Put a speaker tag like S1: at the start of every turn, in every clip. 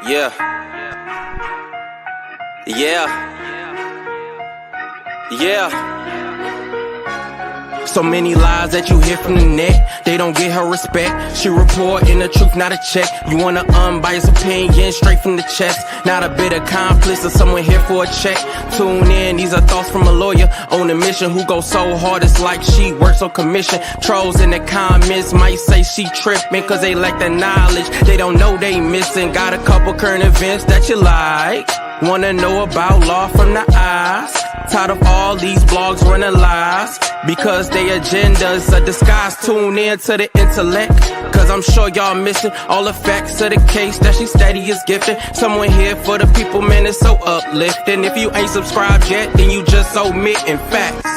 S1: Yeah. Yeah. Yeah. So many lies that you hear from the net, they don't get her respect. She reporting the truth, not a check. You want an unbiased opinion straight from the chest, not a bit of accomplice or someone here for a check. Tune in, these are thoughts from a lawyer on a mission who goes so hard it's like she works on commission. Trolls in the comments might say she tripping cause they lack the knowledge. They don't know they missing. Got a couple current events that you like. Wanna know about law from the eyes. Tired of all these blogs running lies because their agendas are disguised. Tune in to the intellect, cause I'm sure y'all missing all the facts of the case that she steady is gifting. Someone here for the people, man, it's so uplifting. If you ain't subscribed yet, then you just omitting facts.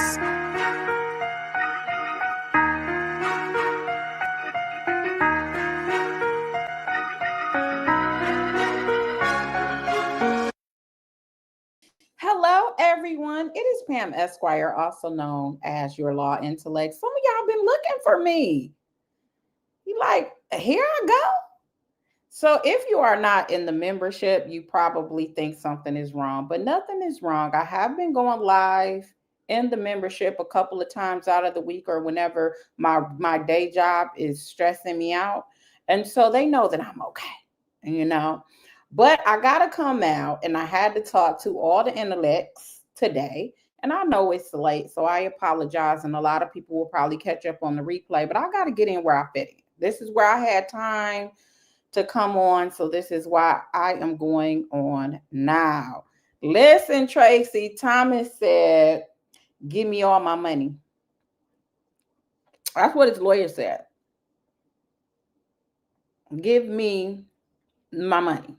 S2: Hello, everyone. It is Pam Esquire, also known as your law intellect. Some of y'all been looking for me. You like, here I go. So if you are not in the membership, you probably think something is wrong, but nothing is wrong. I have been going live in the membership a couple of times out of the week or whenever my day job is stressing me out. And so they know that I'm okay, you know. But I got to come out and I had to talk to all the intellects today. And I know it's late, so I apologize. And a lot of people will probably catch up on the replay, but I got to get in where I fit in. This is where I had time to come on. So this is why I am going on now. Listen, Tracy, Thomas said, give me all my money. That's what his lawyer said. Give me my money.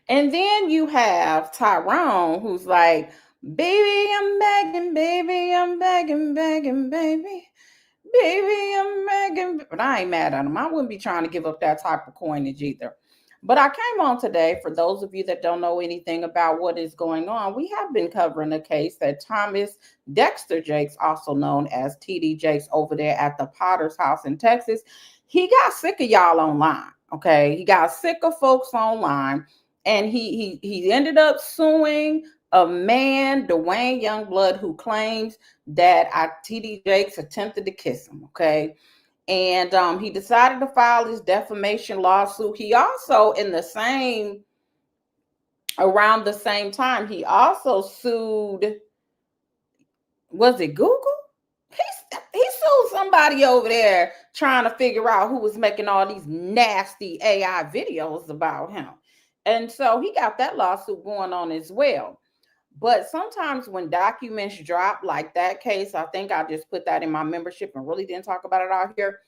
S2: And then you have Tyrone, who's like, baby, I'm begging, baby, I'm begging, begging, baby. Baby, I'm begging. But I ain't mad at him. I wouldn't be trying to give up that type of coinage either. But I came on today, for those of you that don't know anything about what is going on, we have been covering a case that Thomas Dexter Jakes, also known as TD Jakes over there at the Potter's house in Texas, he got sick of y'all online, okay? He got sick of folks online, and he ended up suing a man, Duane Youngblood, who claims that TD Jakes attempted to kiss him, okay? And he decided to file his defamation lawsuit. He also, around the same time, he also sued, was it Google? He sued somebody over there trying to figure out who was making all these nasty AI videos about him. And so he got that lawsuit going on as well. But sometimes when documents drop like that case, I think I just put that in my membership and really didn't talk about it out here.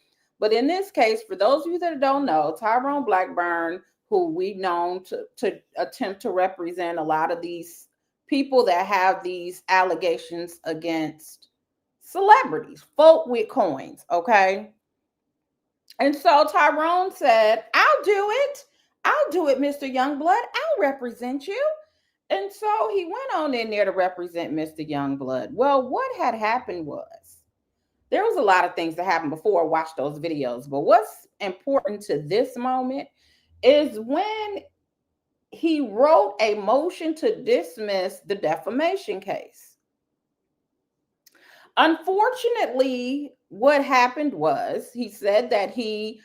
S2: But in this case, for those of you that don't know, Tyrone Blackburn, who we've known to attempt to represent a lot of these people that have these allegations against celebrities, folk with coins, okay? And so Tyrone said, I'll do it, Mr. Youngblood. I'll represent you. And so he went on in there to represent Mr. Youngblood. Well, what had happened was, there was a lot of things that happened before I watched those videos. But what's important to this moment is when he wrote a motion to dismiss the defamation case. Unfortunately, what happened was he said that he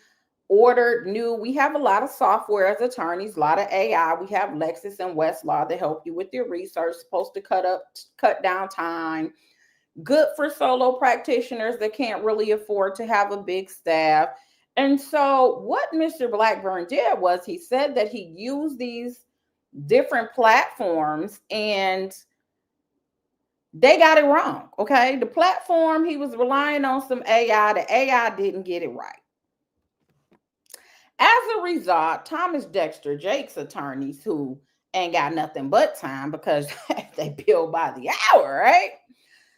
S2: ordered we have a lot of software as attorneys, a lot of AI. We have Lexis and Westlaw to help you with your research, supposed to cut down time. Good for solo practitioners that can't really afford to have a big staff. And so what Mr. Blackburn did was he said that he used these different platforms and they got it wrong, okay? The platform, he was relying on some AI. The AI didn't get it right. As a result, Thomas Dexter Jakes attorneys, who ain't got nothing but time because they bill by the hour, right?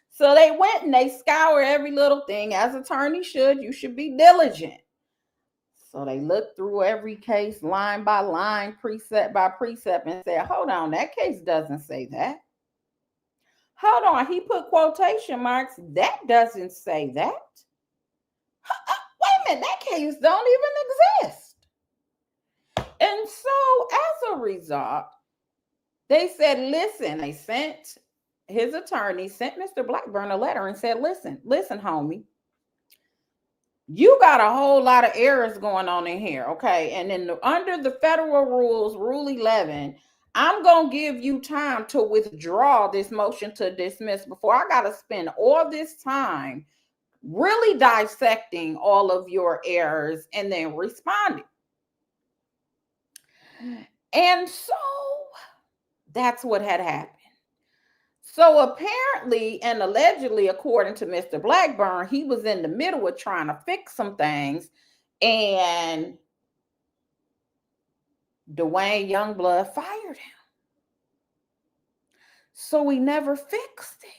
S2: So they went and they scoured every little thing, as attorneys should. You should be diligent. So they looked through every case line by line, precept by precept, and said, hold on, that case doesn't say that. Hold on, he put quotation marks. That doesn't say that. Wait a minute, that case don't even exist. And so as a result, they said, listen, they sent his attorney, sent Mr. Blackburn a letter and said, listen, homie, you got a whole lot of errors going on in here, okay? And then under the federal rules, Rule 11, I'm going to give you time to withdraw this motion to dismiss before I got to spend all this time really dissecting all of your errors and then responding. And so that's what had happened. So apparently and allegedly, according to Mr. Blackburn, he was in the middle of trying to fix some things, and Duane Youngblood fired him. So he never fixed it.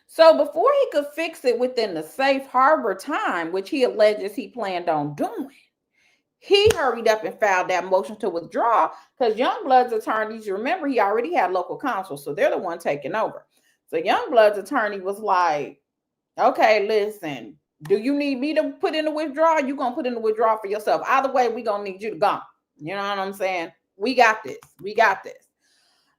S2: So before he could fix it within the safe harbor time, which he alleges he planned on doing, he hurried up and filed that motion to withdraw because Youngblood's attorneys, you remember, he already had local counsel, so they're the one taking over. So Youngblood's attorney was like, okay, listen, do you need me to put in the withdrawal? You're going to put in the withdrawal for yourself. Either way, we're going to need you to go. You know what I'm saying? We got this. We got this.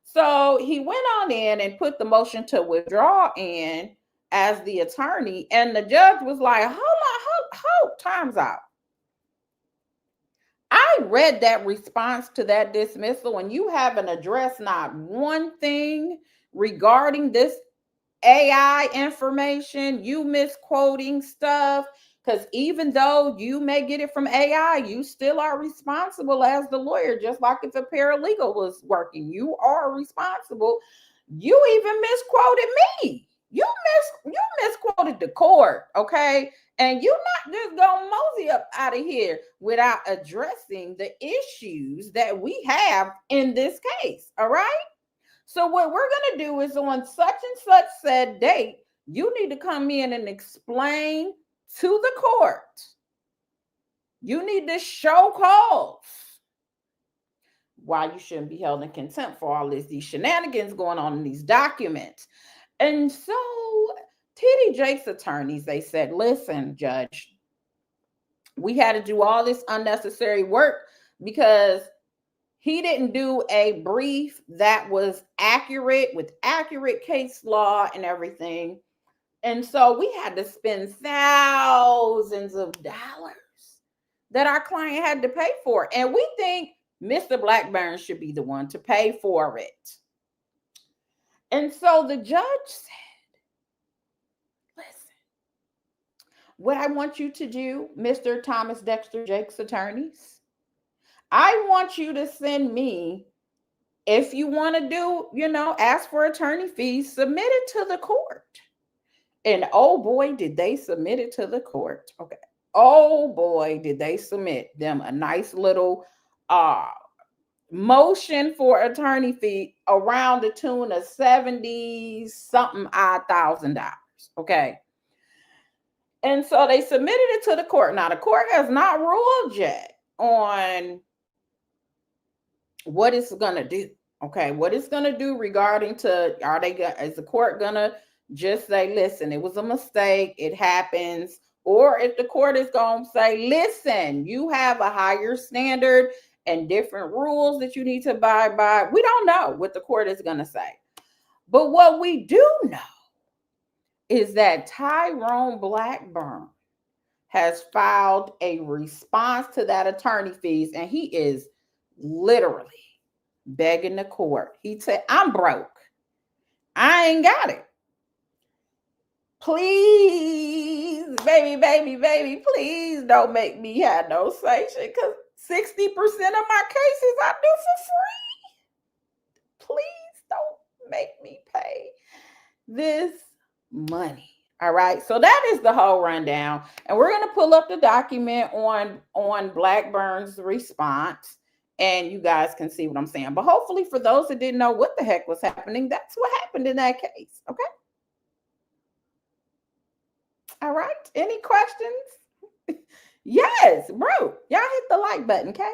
S2: So he went on in and put the motion to withdraw in as the attorney, and the judge was like, hold, time's out. I read that response to that dismissal, and you haven't addressed not one thing regarding this AI information. You misquoting stuff, because even though you may get it from AI, you still are responsible as the lawyer, just like if a paralegal was working. You are responsible. You even misquoted me. You misquoted the court, okay? And you're not just gonna mosey up out of here without addressing the issues that we have in this case, all right? So what we're gonna do is on such and such said date, you need to come in and explain to the court. You need to show cause why you shouldn't be held in contempt for all these shenanigans going on in these documents. And so T.D. Jake's attorneys, they said, listen, Judge, we had to do all this unnecessary work because he didn't do a brief that was accurate with accurate case law and everything. And so we had to spend thousands of dollars that our client had to pay for. And we think Mr. Blackburn should be the one to pay for it. And so the judge said, listen, what I want you to do, Mr. Thomas Dexter Jake's attorneys, I want you to send me, if you want to do, ask for attorney fees, submit it to the court. And oh boy, did they submit it to the court. Okay. Oh boy, did they submit them a nice little motion for attorney fee around the tune of $70-something odd thousand. Okay. And so they submitted it to the court. Now the court has not ruled yet on what it's going to do. Okay. What it's going to do regarding to, is the court going to just say, listen, it was a mistake, it happens. Or if the court is going to say, listen, you have a higher standard and different rules that you need to abide by. We don't know what the court is going to say. But what we do know is that Tyrone Blackburn has filed a response to that attorney fees, and he is literally begging the court. He said, I'm broke. I ain't got it. Please, baby, please don't make me have no sanction, because 60% of my cases I do for free. Please don't make me pay this money. All right. So that is the whole rundown. And we're going to pull up the document on Blackburn's response, and you guys can see what I'm saying. But hopefully for those that didn't know what the heck was happening, that's what happened in that case. Okay. All right. Any questions? Yes, bro. Y'all hit the like button, okay?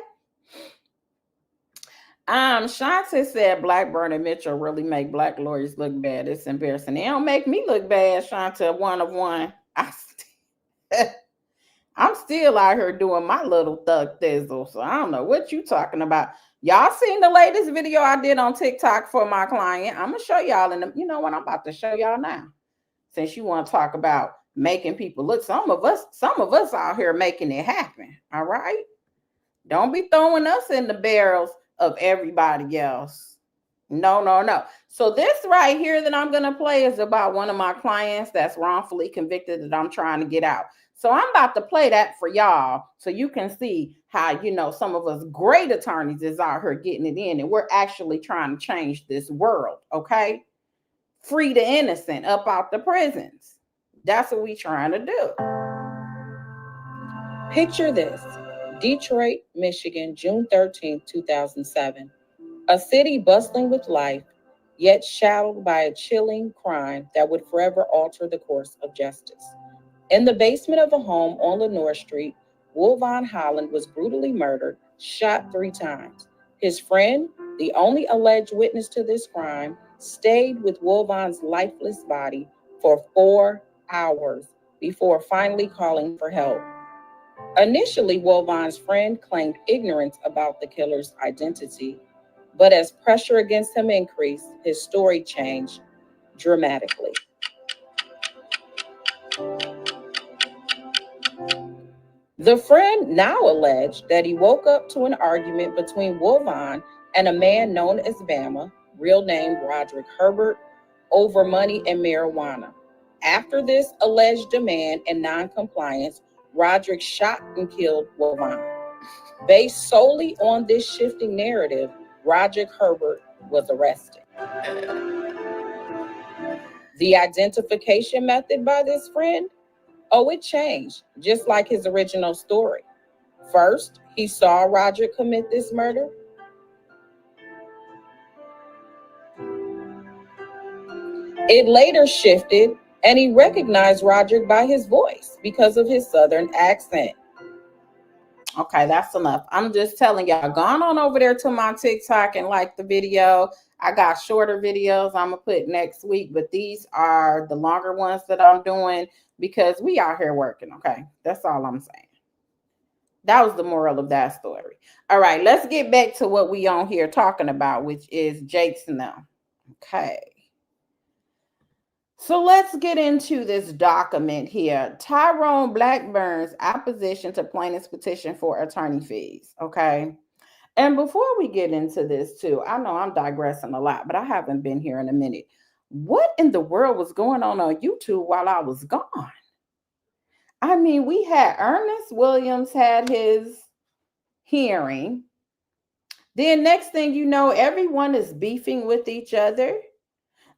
S2: Shanta said Blackburn and Mitchell really make black lawyers look bad. It's embarrassing. They don't make me look bad, Shanta. One of one. I'm still out here doing my little thug thizzle, so I don't know what you talking about. Y'all seen the latest video I did on TikTok for my client? I'm gonna show y'all in the, you know what, I'm about to show y'all now. Since you want to talk about making people look, some of us out here making it happen. All right. Don't be throwing us in the barrels of everybody else. No, no, no. So this right here that I'm going to play is about one of my clients that's wrongfully convicted that I'm trying to get out. So I'm about to play that for y'all so you can see how, you know, some of us great attorneys is out here getting it in, and we're actually trying to change this world, okay? Free the innocent up out the prisons. That's what we trying to do. Picture this. Detroit, Michigan, June 13th, 2007. A city bustling with life, yet shadowed by a chilling crime that would forever alter the course of justice. In the basement of a home on Lenore Street, Wolvon Holland was brutally murdered, shot 3 times. His friend, the only alleged witness to this crime, stayed with Wolvon's lifeless body for 4 hours before finally calling for help. Initially, Wolvon's friend claimed ignorance about the killer's identity, but as pressure against him increased, his story changed dramatically. The friend now alleged that he woke up to an argument between Wolvon and a man known as Bama, real name Roderick Herbert, over money and marijuana. After this alleged demand and noncompliance, Roderick shot and killed Wolvon. Based solely on this shifting narrative, Roderick Herbert was arrested. The identification method by this friend? Oh, it changed, just like his original story. First, he saw Roderick commit this murder. It later shifted, and he recognized Roderick by his voice because of his Southern accent. Okay, that's enough. I'm just telling y'all, gone on over there to my TikTok and like the video. I got shorter videos I'm going to put next week, but these are the longer ones that I'm doing because we out here working, okay? That's all I'm saying. That was the moral of that story. All right, let's get back to what we on here talking about, which is Jake's now. Okay. So let's get into this document here. Tyrone Blackburn's opposition to plaintiff's petition for attorney fees. Okay. And before we get into this too, I know I'm digressing a lot, but I haven't been here in a minute. What in the world was going on YouTube while I was gone? I mean, we had Ernest Williams had his hearing. Then next thing you know, everyone is beefing with each other.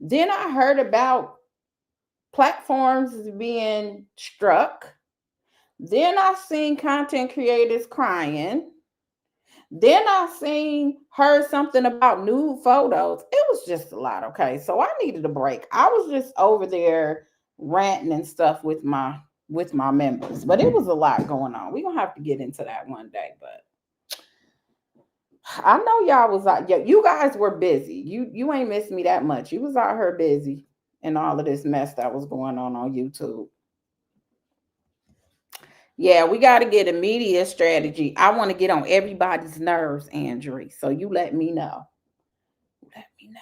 S2: Then I heard about platforms being struck. Then I seen content creators crying. Then I heard something about nude photos. It was just a lot. Okay, so I needed a break. I was just over there ranting and stuff with my members, but it was a lot going on. We're gonna have to get into that one day, but I know y'all was out. Yeah, you guys were busy. You ain't missed me that much. You was out here busy and all of this mess that was going on YouTube. Yeah, we got to get a media strategy. I want to get on everybody's nerves, Andrew. So you let me know. Let me know.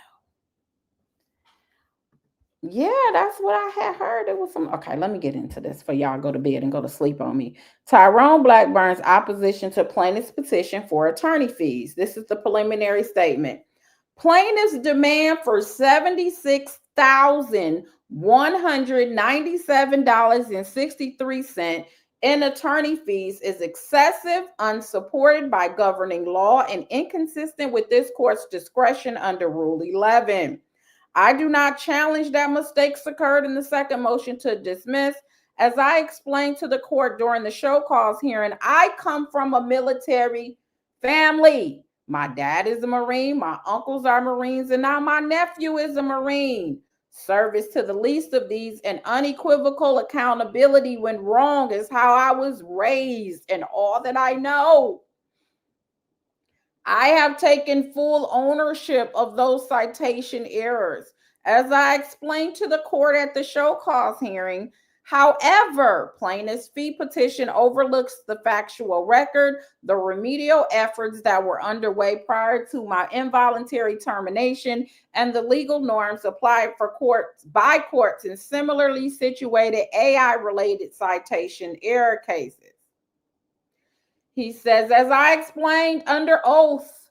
S2: Yeah, that's what I had heard. It was some. Okay, let me get into this for y'all go to bed and go to sleep on me. Tyrone Blackburn's opposition to plaintiff's petition for attorney fees. This is the preliminary statement. Plaintiff's demand for $76,197.63 in attorney fees is excessive, unsupported by governing law, and inconsistent with this court's discretion under Rule 11. I do not challenge that mistakes occurred in the second motion to dismiss. As I explained to the court during the show cause hearing, I come from a military family. My dad is a Marine, my uncles are Marines, and now my nephew is a Marine. Service to the least of these and unequivocal accountability when wrong is how I was raised and all that I know. I have taken full ownership of those citation errors. As I explained to the court at the show cause hearing, However, plaintiff's fee petition overlooks the factual record, the remedial efforts that were underway prior to my involuntary termination, and the legal norms applied by courts in similarly situated AI-related citation error cases. He says, as I explained under oath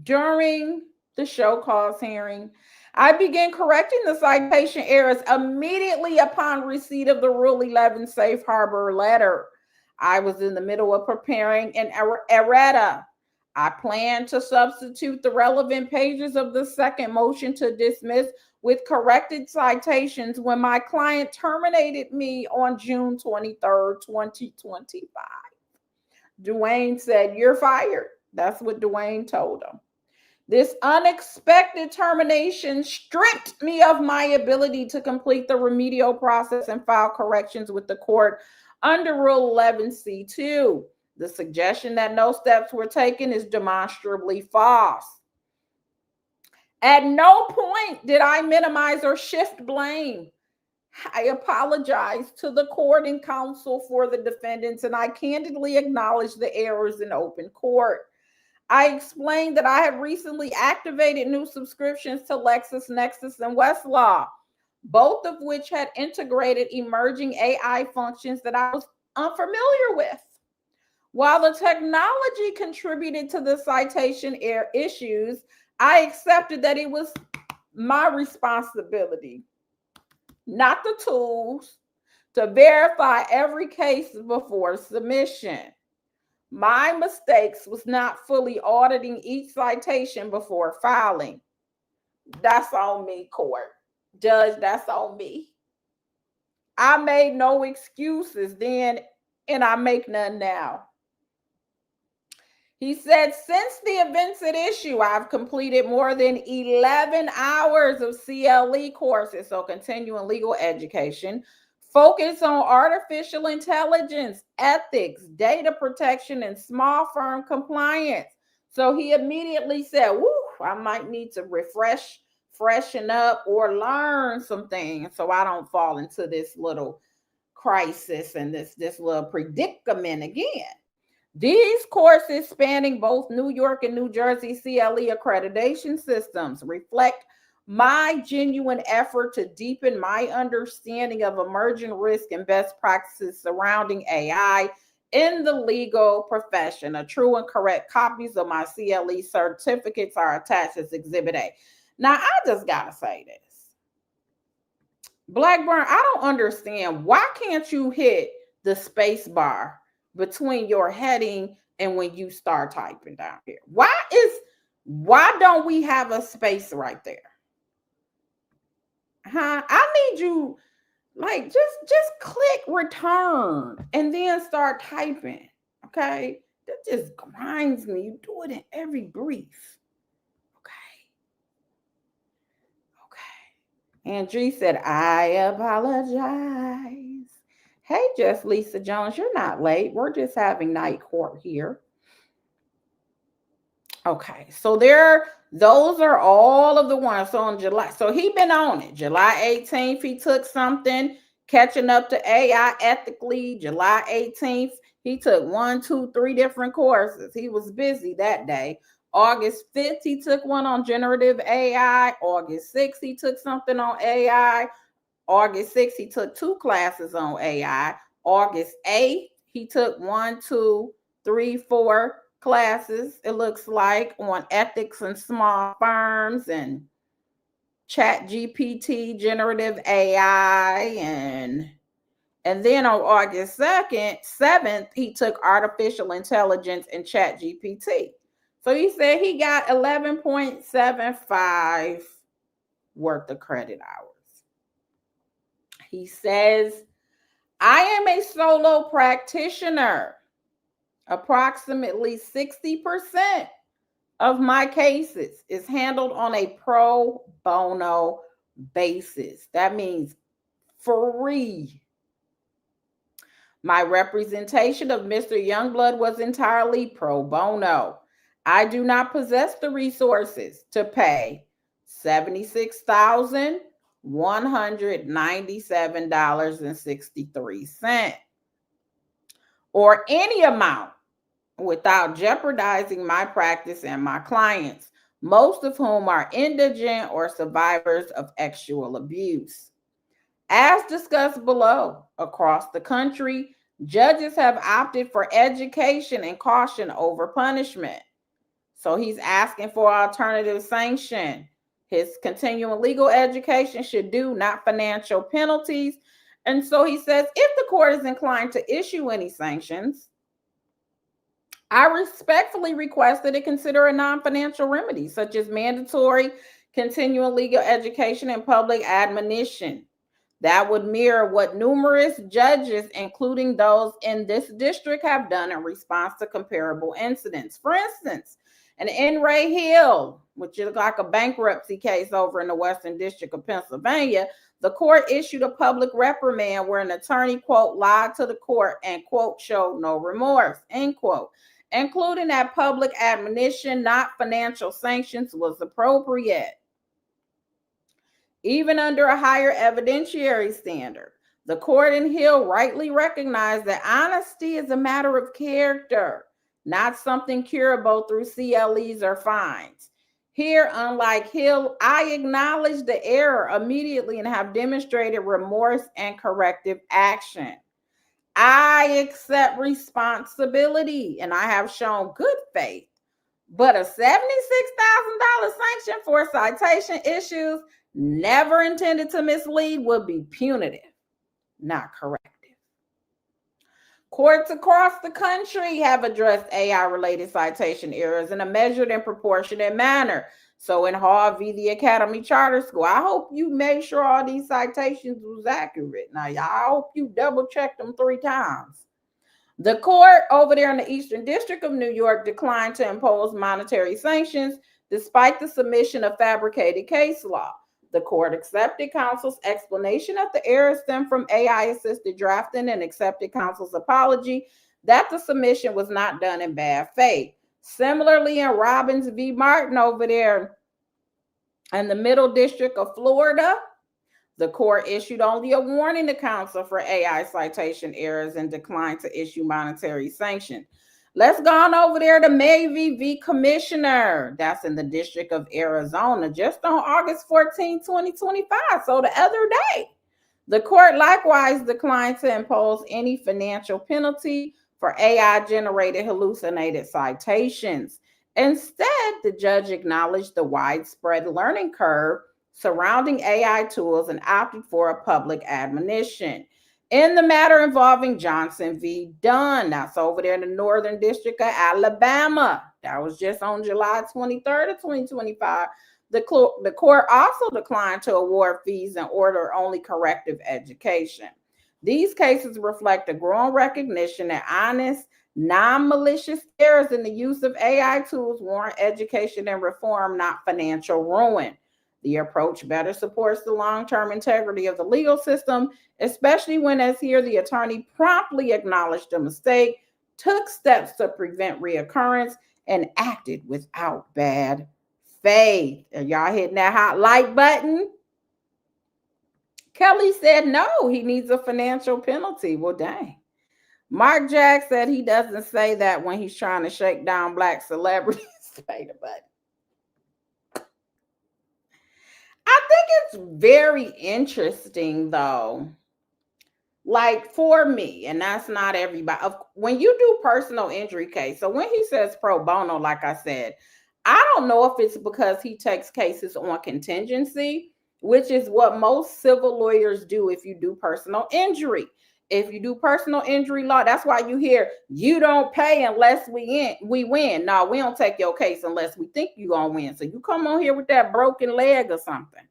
S2: during the show cause hearing, I began correcting the citation errors immediately upon receipt of the Rule 11 Safe Harbor letter. I was in the middle of preparing an errata. I plan to substitute the relevant pages of the second motion to dismiss with corrected citations when my client terminated me on June 23rd, 2025. Duane said, "You're fired." That's what Duane told him. This unexpected termination stripped me of my ability to complete the remedial process and file corrections with the court under Rule 11C2. The suggestion that no steps were taken is demonstrably false. At no point did I minimize or shift blame. I apologize to the court and counsel for the defendants, and I candidly acknowledge the errors in open court. I explained that I had recently activated new subscriptions to LexisNexis and Westlaw, both of which had integrated emerging AI functions that I was unfamiliar with. While the technology contributed to the citation error issues, I accepted that it was my responsibility, not the tools, to verify every case before submission. My mistakes was not fully auditing each citation before filing. That's on me, court. Judge, that's on me. I made no excuses then, and I make none now. He said, since the events at issue, I've completed more than 11 hours of CLE courses, so continuing legal education, focus on artificial intelligence, ethics, data protection, and small firm compliance. So he immediately said, woo, I might need to freshen up, or learn some things so I don't fall into this little crisis and this little predicament again. These courses, spanning both New York and New Jersey CLE accreditation systems, reflect my genuine effort to deepen my understanding of emerging risk and best practices surrounding AI in the legal profession. A true and correct copies of my CLE certificates are attached as Exhibit A. Now, I just gotta say this. Blackburn, I don't understand. Why can't you hit the space bar between your heading and when you start typing down here? Why don't we have a space right there? I need you, like, just click return and then start typing. Okay, that just grinds me. You do it in every brief. Okay. Angie said, I apologize. Hey, Just Lisa Jones, you're not late. We're just having night court here. Okay, so those are all of the ones. So on July, so he been on it. July 18th, he took something, catching up to AI ethically. July 18th, he took 1, 2, 3 different courses. He was busy that day. August 5th, he took one on generative AI. August 6th, he took something on AI. August 6th, he took 2 classes on AI. August 8th, he took 1, 2, 3, 4 classes, it looks like, on ethics and small firms and Chat GPT, generative AI, and then on August 7th, he took artificial intelligence and Chat GPT. So he said he got 11.75 worth of credit hours. He says, I am a solo practitioner. Approximately 60% of my cases is handled on a pro bono basis. That means free. My representation of Mr. Youngblood was entirely pro bono. I do not possess the resources to pay $76,000 $197.63, or any amount without jeopardizing my practice and my clients, most of whom are indigent or survivors of sexual abuse. As discussed below, across the country, judges have opted for education and caution over punishment. So he's asking for alternative sanction. His continuing legal education should do, not financial penalties. And so he says, if the court is inclined to issue any sanctions, I respectfully request that it consider a non-financial remedy, such as mandatory continuing legal education and public admonition. That would mirror what numerous judges, including those in this district, have done in response to comparable incidents. For instance, an N. Ray Hill, which is like a bankruptcy case over in the Western District of Pennsylvania, the court issued a public reprimand where an attorney, quote, lied to the court and, quote, showed no remorse, end quote, including that public admonition, not financial sanctions, was appropriate. Even under a higher evidentiary standard, the court in Hill rightly recognized that honesty is a matter of character, not something curable through CLEs or fines. Here, unlike Hill, I acknowledge the error immediately and have demonstrated remorse and corrective action. I accept responsibility and I have shown good faith, but a $76,000 sanction for citation issues never intended to mislead would be punitive, not corrective. Courts across the country have addressed AI-related citation errors in a measured and proportionate manner. So in Hall v. the Academy Charter School, I hope you made sure all these citations was accurate. Now, I hope you double-checked them 3 times. The court over there in the Eastern District of New York declined to impose monetary sanctions despite the submission of fabricated case law. The court accepted counsel's explanation that the error stemmed from AI-assisted drafting and accepted counsel's apology that the submission was not done in bad faith. Similarly, in Robbins v. Martin over there in the Middle District of Florida, the court issued only a warning to counsel for AI citation errors and declined to issue monetary sanctions. Let's go on over there to Mavie v. Commissioner. That's in the District of Arizona, just on August 14, 2025. So the other day, the court likewise declined to impose any financial penalty for AI-generated hallucinated citations. Instead, the judge acknowledged the widespread learning curve surrounding AI tools and opted for a public admonition. In the matter involving Johnson v. Dunn, that's over there in the Northern District of Alabama, that was just on July 23rd of 2025, the court also declined to award fees and order only corrective education. These cases reflect a growing recognition that honest, non-malicious errors in the use of AI tools warrant education and reform, not financial ruin. The approach better supports the long-term integrity of the legal system, especially when, as here, the attorney promptly acknowledged a mistake, took steps to prevent reoccurrence, and acted without bad faith. Are y'all hitting that hot like button? Kelly said no, he needs a financial penalty. Well, dang. Mark Jack said he doesn't say that when he's trying to shake down black celebrities. Wait a minute. I think it's very interesting, though, like for me, and that's not everybody. When you do personal injury case, so when he says pro bono, like I said, I don't know if it's because he takes cases on contingency, which is what most civil lawyers do if you do personal injury. If you do personal injury law, that's why you hear you don't pay unless we win. No, we don't take your case unless we think you're gonna win. So you come on here with that broken leg or something.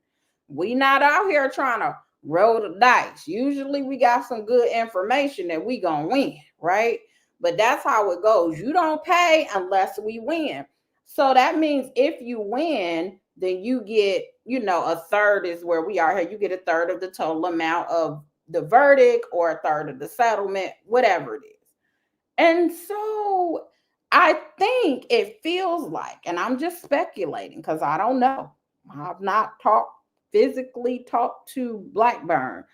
S2: We not out here trying to roll the dice. Usually we got some good information that we gonna win, right? But that's how it goes. You don't pay unless we win. So that means if you win, then you get, a third is where we are here. You get a third of the total amount of the verdict or a third of the settlement, whatever it is. And so I think it feels like, and I'm just speculating because I don't know. I've not talked physically talk to Blackburn,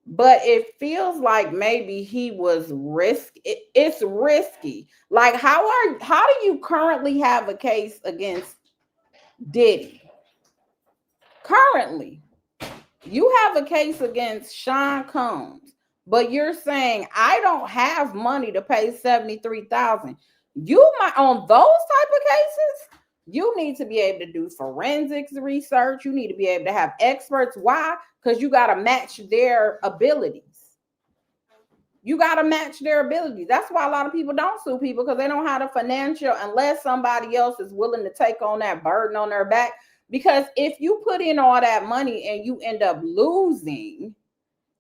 S2: but it feels like maybe he was it's risky. Like, how do you currently have a case against Diddy? Currently, you have a case against Sean Combs, but you're saying I don't have money to pay $73,000. You might, on those type of cases, you need to be able to do forensics research. You need to be able to have experts. Why? Because you got to match their abilities. You got to match their abilities. That's why a lot of people don't sue people, because they don't have the financial, unless somebody else is willing to take on that burden on their back. Because if you put in all that money and you end up losing,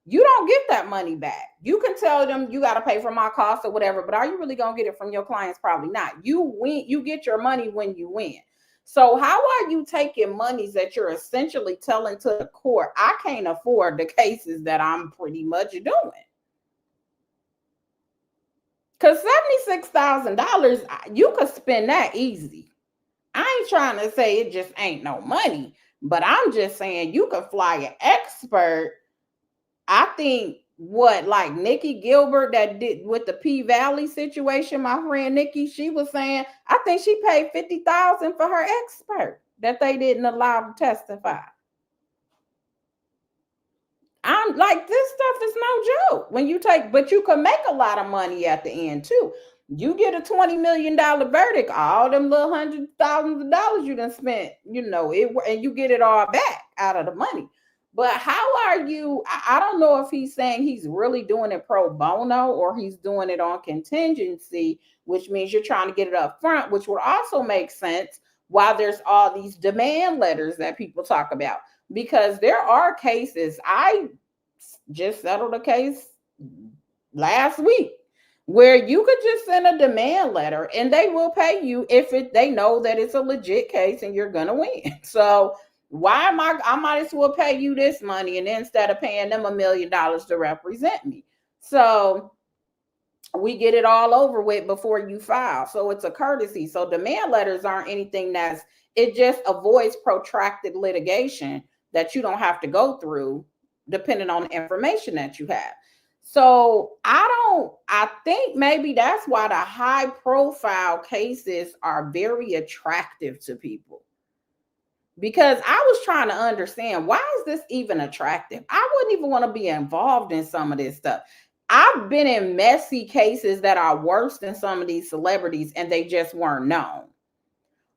S2: you don't get that money back. You can tell them you got to pay for my costs or whatever, but are you really going to get it from your clients? Probably not. You win, you get your money when you win. So how are you taking monies that you're essentially telling to the court, I can't afford the cases that I'm pretty much doing? Because $76,000, you could spend that easy. I ain't trying to say it just ain't no money, but I'm just saying you could fly an expert. I think like Nikki Gilbert that did with the P-Valley situation, my friend Nikki, she was saying, I think she paid $50,000 for her expert that they didn't allow to testify. I'm like, this stuff is no joke. When you take, but you can make a lot of money at the end too. You get a $20 million verdict, all them little $100,000 you done spent, and you get it all back out of the money. But how are you? I don't know if he's saying he's really doing it pro bono or he's doing it on contingency, which means you're trying to get it up front, which would also make sense while there's all these demand letters that people talk about. Because there are cases, I just settled a case last week where you could just send a demand letter and they will pay you if they know that it's a legit case and you're gonna win. So why am I might as well pay you this money and instead of paying them $1 million to represent me. So we get it all over with before you file. So it's a courtesy. So demand letters aren't anything it just avoids protracted litigation that you don't have to go through depending on the information that you have. So I think maybe that's why the high profile cases are very attractive to people. Because I was trying to understand, why is this even attractive? I wouldn't even want to be involved in some of this stuff. I've been in messy cases that are worse than some of these celebrities and they just weren't known.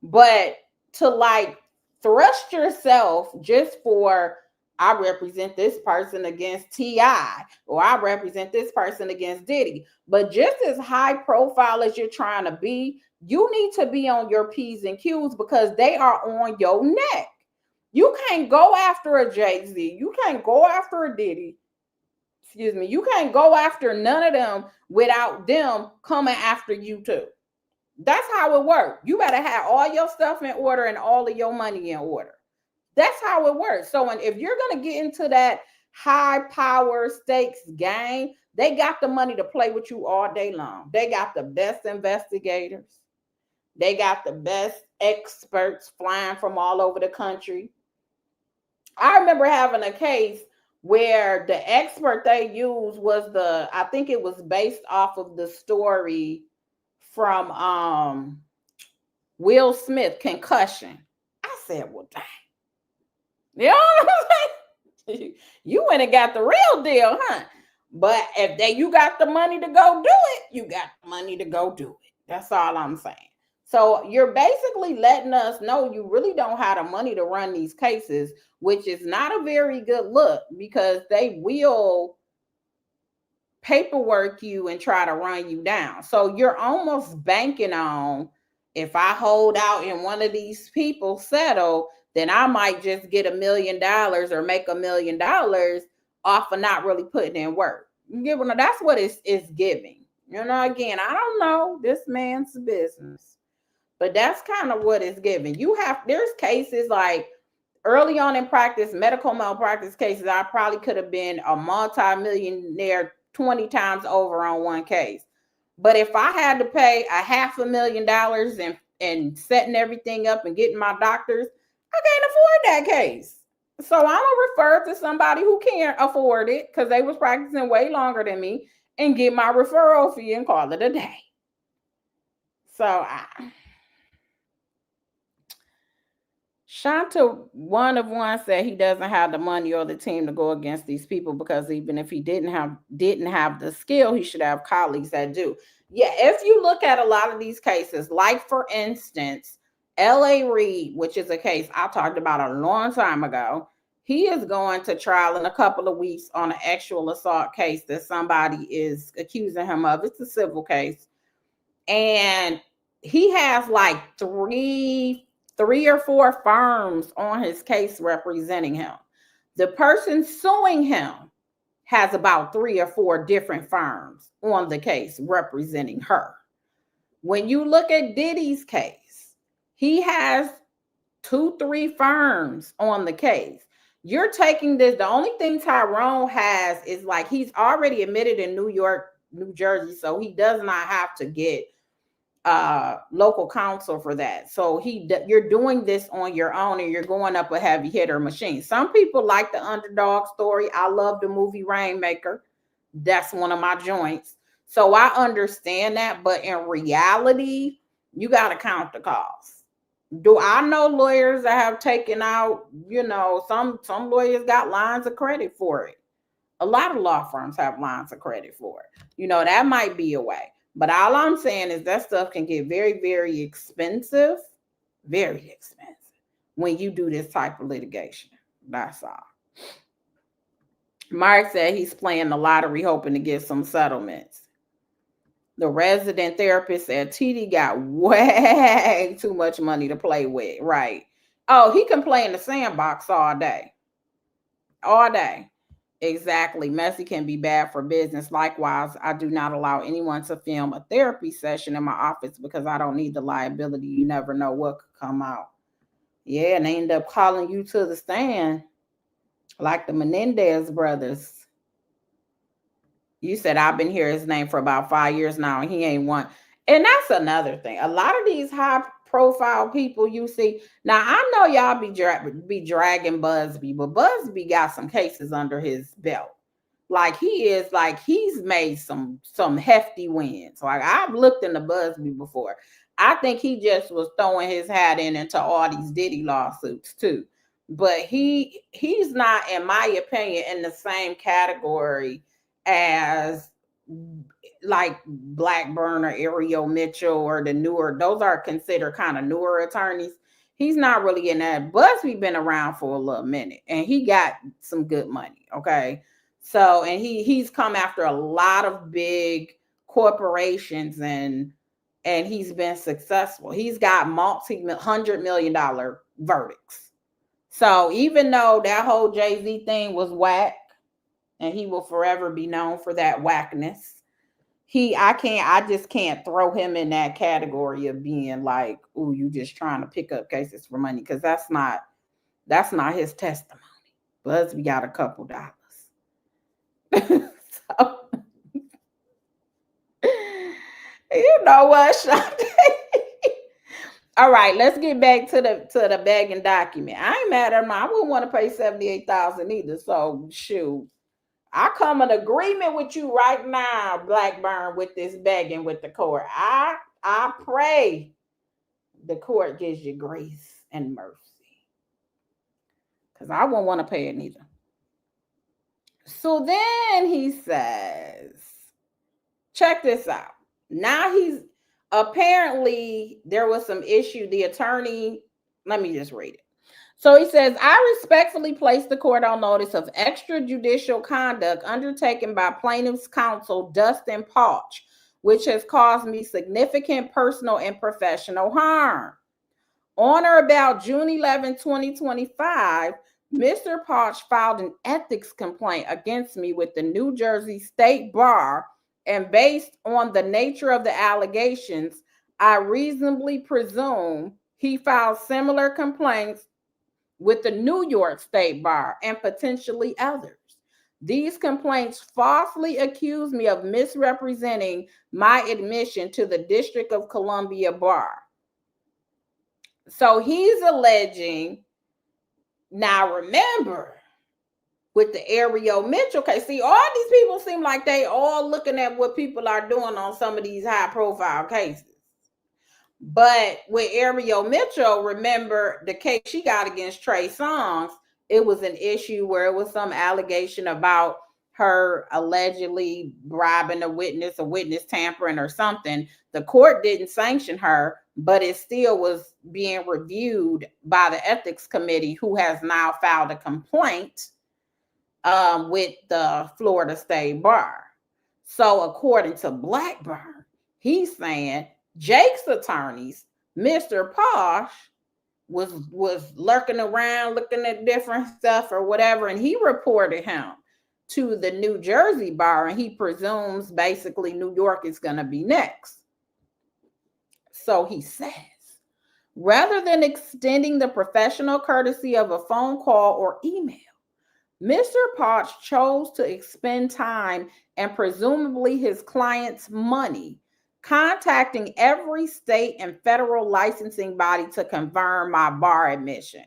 S2: But to like thrust yourself just for, I represent this person against T.I. or I represent this person against Diddy. But just as high profile as you're trying to be, you need to be on your P's and Q's because they are on your neck. You can't go after a Jay-Z. You can't go after a Diddy. Excuse me. You can't go after none of them without them coming after you too. That's how it works. You better have all your stuff in order and all of your money in order. That's how it works. So if you're going to get into that high power stakes game, they got the money to play with you all day long. They got the best investigators. They got the best experts flying from all over the country. I remember having a case where the expert they used was I think it was based off of the story from Will Smith, concussion. I said, well, dang. You know what I'm saying? You went and got the real deal, huh? But if you got the money to go do it, you got the money to go do it. That's all I'm saying. So you're basically letting us know you really don't have the money to run these cases, which is not a very good look because they will paperwork you and try to run you down. So you're almost banking on, if I hold out and one of these people settle, then I might just get $1 million or make $1 million off of not really putting in work. That's what it's giving. Again, I don't know this man's business, but that's kind of what it's giving. There's cases like early on in practice, medical malpractice cases, I probably could have been a multi-millionaire 20 times over on one case. But if I had to pay $500,000 and setting everything up and getting my doctors, I can't afford that case. So I'm gonna refer to somebody who can't afford it because they was practicing way longer than me and get my referral fee and call it a day. So Shanta, one of one, said he doesn't have the money or the team to go against these people because even if he didn't have the skill, he should have colleagues that do. Yeah, if you look at a lot of these cases, like for instance, L.A. Reid, which is a case I talked about a long time ago, he is going to trial in a couple of weeks on an actual assault case that somebody is accusing him of. It's a civil case, and he has like three or four firms on his case representing him. The person suing him has about 3 or 4 different firms on the case representing her. When you look at Diddy's case, he has 2, 3 firms on the case. You're taking this, the only thing Tyrone has is like he's already admitted in New York, New Jersey, so he does not have to get local counsel for that. So you're doing this on your own and you're going up a heavy hitter machine. Some people like the underdog story. I love the movie Rainmaker. That's one of my joints. So I understand that, but in reality, you got to count the costs. Do I know lawyers that have taken out, some lawyers got lines of credit for it. A lot of law firms have lines of credit for it. That might be a way. But all I'm saying is that stuff can get very, very expensive when you do this type of litigation. That's all. Mark said he's playing the lottery hoping to get some settlements. The resident therapist said TD got way too much money to play with. Right. Oh, he can play in the sandbox all day. All day. Exactly. Messy can be bad for business. Likewise, I do not allow anyone to film a therapy session in my office because I don't need the liability. You never know what could come out. Yeah, and they end up calling you to the stand like the Menendez brothers. You said I've been hearing his name for about 5 years now and he ain't one. And that's another thing. A lot of these high profile people you see. Now, I know y'all be dragging Busby, but Busby got some cases under his belt. Like he's made some hefty wins. Like I've looked into Busby before. I think he just was throwing his hat into all these Diddy lawsuits too. But he's not, in my opinion, in the same category as like Blackburn or Ariel Mitchell or the newer, those are considered kind of newer attorneys. He's not really in that. Busby been around for a little minute and he got some good money. Okay. So, and he's come after a lot of big corporations and he's been successful. He's got $100 million verdicts. So even though that whole Jay-Z thing was whack and he will forever be known for that whackness, I just can't throw him in that category of being like, ooh, you just trying to pick up cases for money, because that's not his testimony. Busby got a couple dollars. So, you know what, Shante? All right, let's get back to the begging document. I ain't mad at him. I wouldn't want to pay $78,000 either. So shoot. I come in agreement with you right now, Blackburn, with this begging with the court. I pray the court gives you grace and mercy, because I won't want to pay it neither. So then he says, check this out. Now he's apparently there was some issue. The attorney, let me just read it. So he says, I respectfully place the court on notice of extrajudicial conduct undertaken by plaintiff's counsel Dustin Pauch, which has caused me significant personal and professional harm. On or about June 11, 2025, Mr. Pauch filed an ethics complaint against me with the New Jersey State Bar, and based on the nature of the allegations, I reasonably presume he filed similar complaints with the New York State Bar and potentially others. These complaints falsely accuse me of misrepresenting my admission to the District of Columbia Bar. So he's alleging Now remember, with the Ariel Mitchell case, see, all these people seem like they all looking at what people are doing on some of these high profile cases. But with Ariel Mitchell, remember the case she got against Trey Songz, it was an issue where it was some allegation about her allegedly bribing a witness tampering or something. The court didn't sanction her, but it still was being reviewed by the ethics committee, who has now filed a complaint with the Florida State Bar. So according to Blackburn, he's saying Jake's attorneys, Mr. Posh, was lurking around looking at different stuff or whatever, and he reported him to the New Jersey bar, and he presumes basically New York is going to be next. So he says, rather than extending the professional courtesy of a phone call or email, Mr. Posh chose to expend time and presumably his client's money contacting every state and federal licensing body to confirm my bar admission.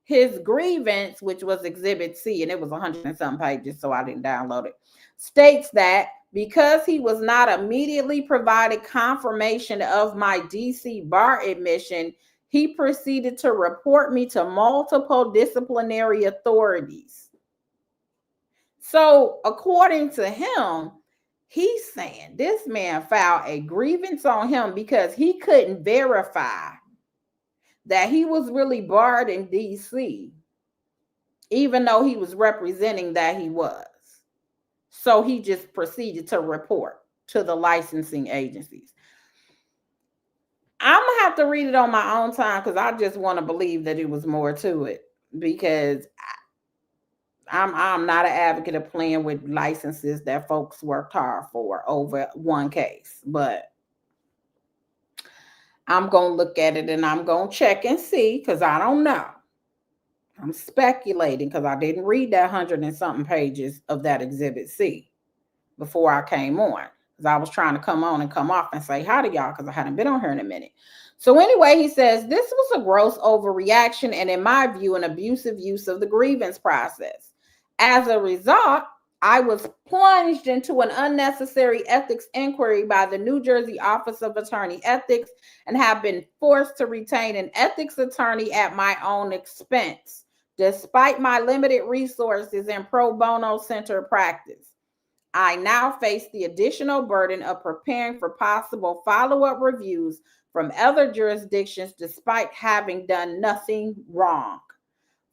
S2: His grievance, which was Exhibit C, and it was 100 and some pages, so I didn't download it, states that because he was not immediately provided confirmation of my DC bar admission, he proceeded to report me to multiple disciplinary authorities. So according to him, he's saying this man filed a grievance on him because he couldn't verify that he was really barred in DC, even though he was representing that he was. So he just proceeded to report to the licensing agencies. I'm going to have to read it on my own time because I just want to believe that it was more to it, because I'm not an advocate of playing with licenses that folks worked hard for over one case, but I'm going to look at it and I'm going to check and see, because I don't know. I'm speculating because I didn't read that 100 and something pages of that Exhibit C before I came on, because I was trying to come on and come off and say hi to y'all because I hadn't been on here in a minute. So anyway, he says this was a gross overreaction and, in my view, an abusive use of the grievance process. As a result, I was plunged into an unnecessary ethics inquiry by the New Jersey Office of Attorney Ethics and have been forced to retain an ethics attorney at my own expense, despite my limited resources and pro bono center practice. I now face the additional burden of preparing for possible follow-up reviews from other jurisdictions despite having done nothing wrong.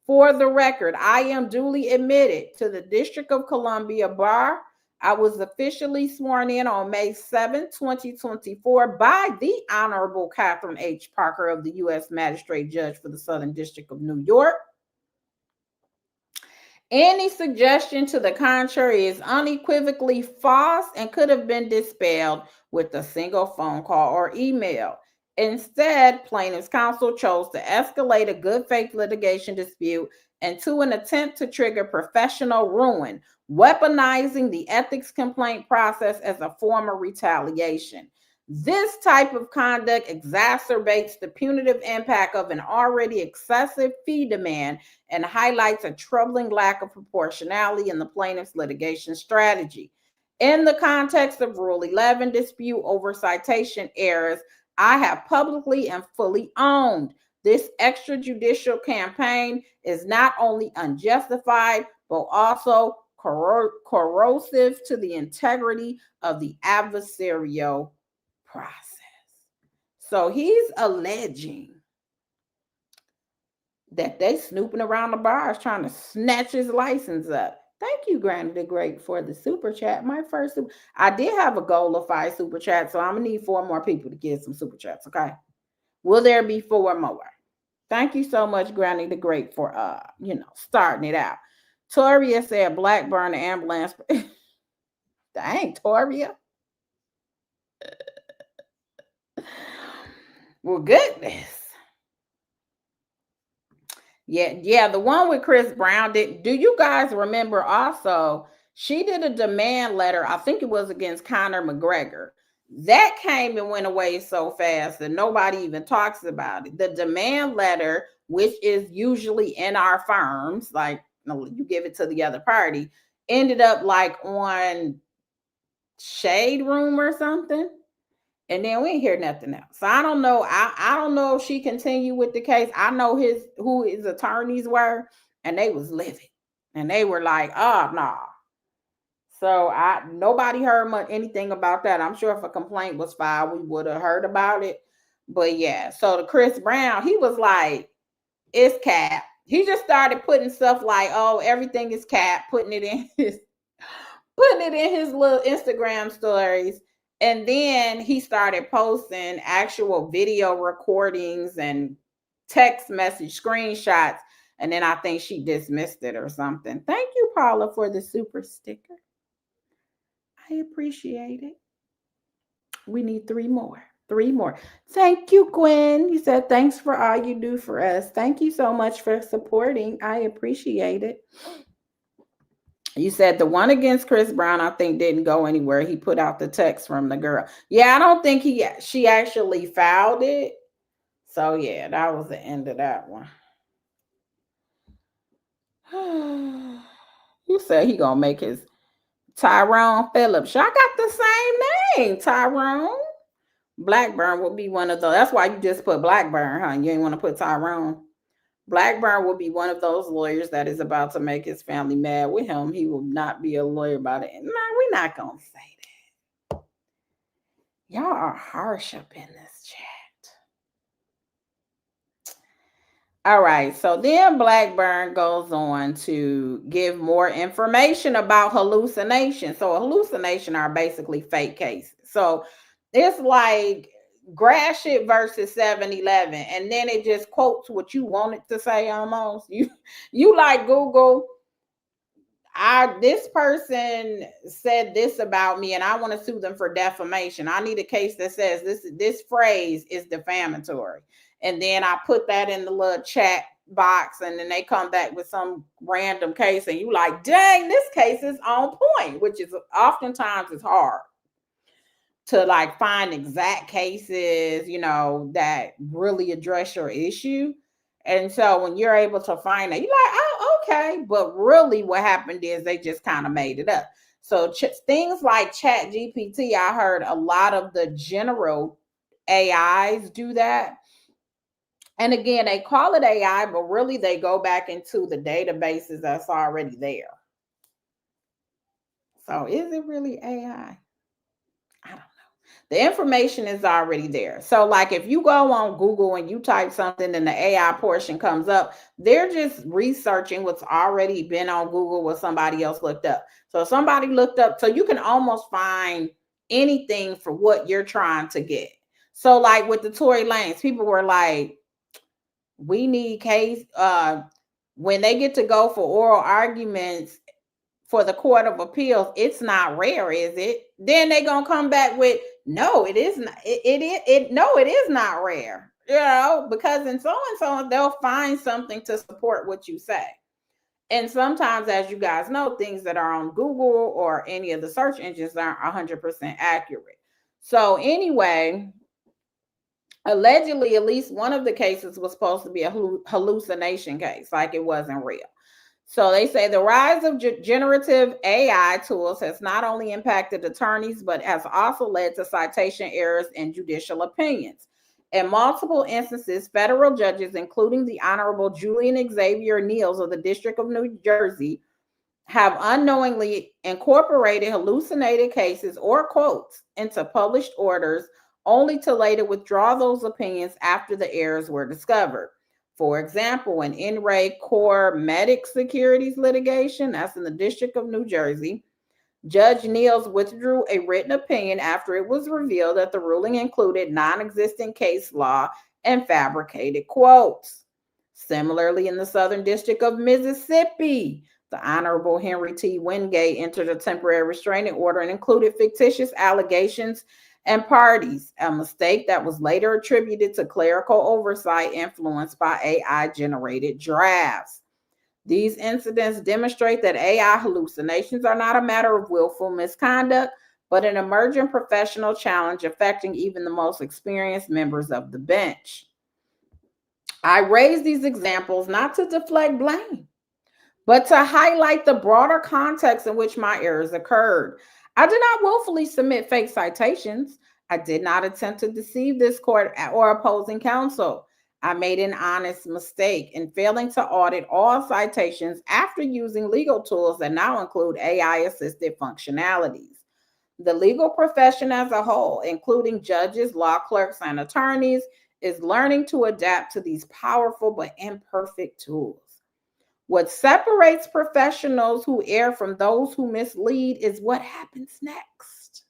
S2: For the record, I am duly admitted to the District of Columbia Bar. I was officially sworn in on May 7, 2024 by the Honorable Catherine H. Parker of the U.S. Magistrate Judge for the Southern District of New York. Any suggestion to the contrary is unequivocally false and could have been dispelled with a single phone call or email. Instead, plaintiff's counsel chose to escalate a good faith litigation dispute into an attempt to trigger professional ruin, weaponizing the ethics complaint process as a form of retaliation. This type of conduct exacerbates the punitive impact of an already excessive fee demand and highlights a troubling lack of proportionality in the plaintiff's litigation strategy. In the context of Rule 11 dispute over citation errors, I have publicly and fully owned this extrajudicial campaign is not only unjustified, but also corrosive to the integrity of the adversarial process. So he's alleging that they snooping around the bars trying to snatch his license up. Thank you, Granny the Great, for the super chat. My first I did have a goal of 5 super chats, so I'm gonna need 4 more people to get some super chats. Okay, will there be 4 more? Thank you so much, Granny the Great, for starting it out. Toria said Blackburn ambulance. Dang, Toria. Well, goodness. Yeah, the one with Chris Brown. Do you guys remember also, she did a demand letter, I think it was against Conor McGregor, That came and went away so fast that nobody even talks about it. The demand letter, which is usually in our firms, like you give it to the other party, ended up like on Shade Room or something. And then we ain't hear nothing else. So I don't know. I don't know if she continued with the case. I know who his attorneys were, and they was livid. And they were like, oh no. Nah. So nobody heard anything about that. I'm sure if a complaint was filed, we would have heard about it. But yeah, so the Chris Brown, he was like, it's cap. He just started putting stuff like, oh, everything is cap, putting it in his little Instagram stories. And then he started posting actual video recordings and text message screenshots. And then I think she dismissed it or something. Thank you, Paula, for the super sticker. I appreciate it. We need 3 more. 3 more. Thank you, Gwen. You said thanks for all you do for us. Thank you so much for supporting. I appreciate it. You said the one against Chris Brown, I think, didn't go anywhere. He put out the text from the girl. Yeah, I don't think she actually filed it. So yeah, that was the end of that one. You said he gonna make his Tyrone Phillips. I got the same name, Tyrone. Blackburn will be one of those. That's why you just put Blackburn, huh? You ain't want to put Tyrone. Blackburn will be one of those lawyers that is about to make his family mad with him. He will not be a lawyer about it. No, we're not going to say that. Y'all are harsh up in this chat. All right. So then Blackburn goes on to give more information about hallucination. So hallucination are basically fake cases. So it's like Gratiot versus 7-Eleven, and then it just quotes what you want it to say almost. You like Google, this person said this about me and I want to sue them for defamation. I need a case that says this phrase is defamatory. And then I put that in the little chat box, and then they come back with some random case, and you like, dang, this case is on point, which is oftentimes it's hard to like find exact cases, that really address your issue. And so when you're able to find it, you're like, oh, okay. But really what happened is they just kind of made it up. So things like Chat GPT, I heard a lot of the general AIs do that. And again, they call it AI, but really they go back into the databases that's already there. So is it really AI? I don't know. The information is already there. So like if you go on Google and you type something and the AI portion comes up, they're just researching what's already been on Google, what somebody else looked up. So somebody looked up, so you can almost find anything for what you're trying to get. So like with the Tory Lanez, people were like, we need case, when they get to go for oral arguments for the Court of Appeals, it's not rare, is it? Then they're gonna come back with, no, it is not. It is not rare, because in so and so they'll find something to support what you say. And sometimes, as you guys know, things that are on Google or any of the search engines aren't 100% accurate. So anyway, allegedly, at least one of the cases was supposed to be a hallucination case, like it wasn't real. So they say the rise of generative AI tools has not only impacted attorneys, but has also led to citation errors in judicial opinions. In multiple instances, federal judges, including the Honorable Julian Xavier Niels of the District of New Jersey, have unknowingly incorporated hallucinated cases or quotes into published orders, only to later withdraw those opinions after the errors were discovered. For example, in In Re Core Medic Securities litigation, that's in the District of New Jersey, Judge Niels withdrew a written opinion after it was revealed that the ruling included non-existent case law and fabricated quotes. Similarly, in the Southern District of Mississippi, the Honorable Henry T. Wingate entered a temporary restraining order and included fictitious allegations and parties, a mistake that was later attributed to clerical oversight influenced by AI-generated drafts. These incidents demonstrate that AI hallucinations are not a matter of willful misconduct, but an emerging professional challenge affecting even the most experienced members of the bench. I raise these examples not to deflect blame, but to highlight the broader context in which my errors occurred. I did not willfully submit fake citations. I did not attempt to deceive this court or opposing counsel. I made an honest mistake in failing to audit all citations after using legal tools that now include AI-assisted functionalities. The legal profession as a whole, including judges, law clerks, and attorneys, is learning to adapt to these powerful but imperfect tools. What separates professionals who err from those who mislead is what happens next.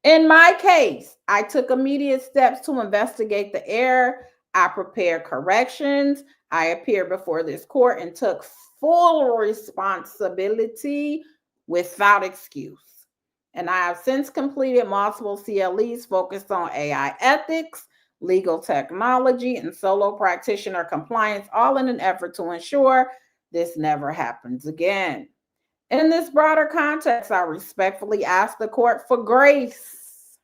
S2: In my case, I took immediate steps to investigate the error. I prepared corrections. I appeared before this court and took full responsibility without excuse. And I have since completed multiple CLEs focused on AI ethics, legal technology, and solo practitioner compliance, all in an effort to ensure this never happens again. In this broader context, I respectfully ask the court for grace.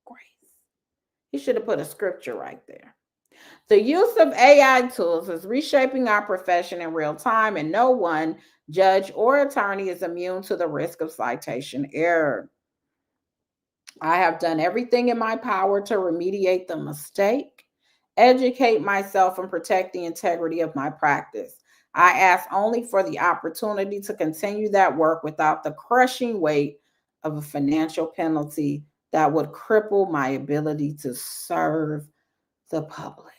S2: Grace. He should have put a scripture right there. The use of AI tools is reshaping our profession in real time, and no one, judge or attorney, is immune to the risk of citation error. I have done everything in my power to remediate the mistake, educate myself, and protect the integrity of my practice. I ask only for the opportunity to continue that work without the crushing weight of a financial penalty that would cripple my ability to serve the public.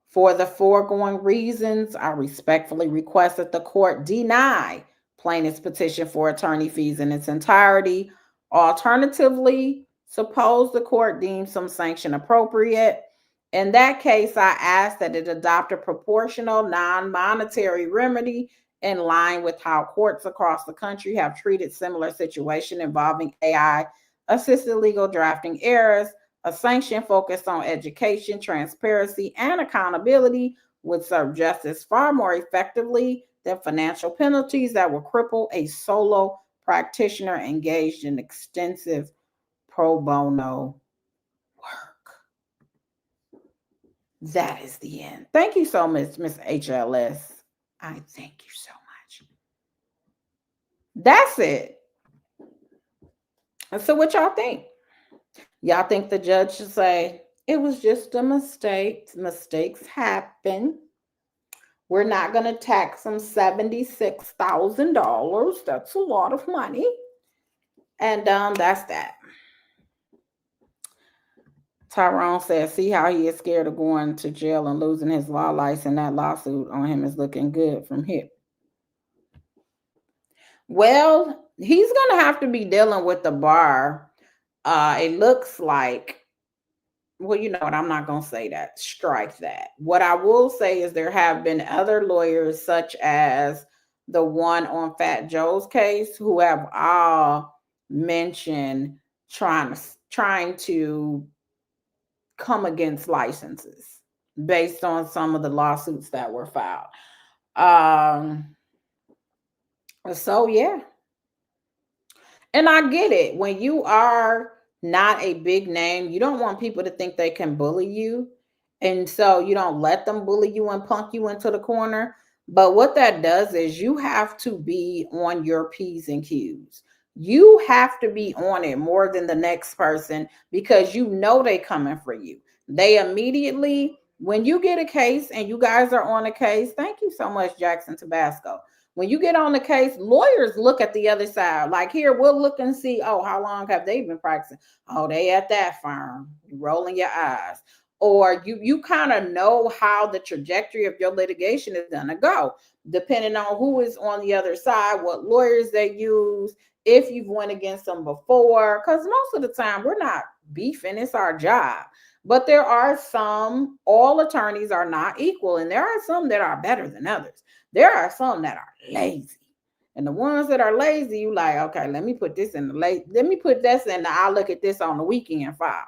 S2: For the foregoing reasons, I respectfully request that the court deny plaintiff's petition for attorney fees in its entirety. Alternatively, suppose the court deems some sanction appropriate. In that case, I ask that it adopt a proportional, non-monetary remedy in line with how courts across the country have treated similar situations involving AI-assisted legal drafting errors. A sanction focused on education, transparency, and accountability would serve justice far more effectively than financial penalties that will cripple a solo practitioner engaged in extensive pro bono work. That is the end. Thank you so much, Miss HLS. I thank you so much. That's it. So what y'all think? Y'all think the judge should say, it was just a mistake. Mistakes happen. We're not going to tax them $76,000. That's a lot of money. And that's that. Tyrone says, see how he is scared of going to jail and losing his law license. That lawsuit on him is looking good from here. Well, he's going to have to be dealing with the bar. It looks like, well, you know what? I'm not going to say that. Strike that. What I will say is there have been other lawyers, such as the one on Fat Joe's case, who have all mentioned trying to come against licenses based on some of the lawsuits that were filed. So, yeah. And I get it. When you are not a big name, you don't want people to think they can bully you. And so you don't let them bully you and punk you into the corner. But what that does is you have to be on your P's and Q's. You have to be on it more than the next person because you know they're coming for you. They immediately, when you get a case and you guys are on a case, thank you so much, Jackson Tabasco. When you get on the case, lawyers look at the other side. Like here, we'll look and see, oh, how long have they been practicing? Oh, they at that firm. You're rolling your eyes. Or you kind of know how the trajectory of your litigation is going to go, depending on who is on the other side, what lawyers they use, if you've went against them before. Because most of the time, we're not beefing. It's our job. But there are some, all attorneys are not equal, and there are some that are better than others. There are some that are lazy. And the ones that are lazy, you like, okay, let me put this in the let me put this in the I'll look at this on the weekend file,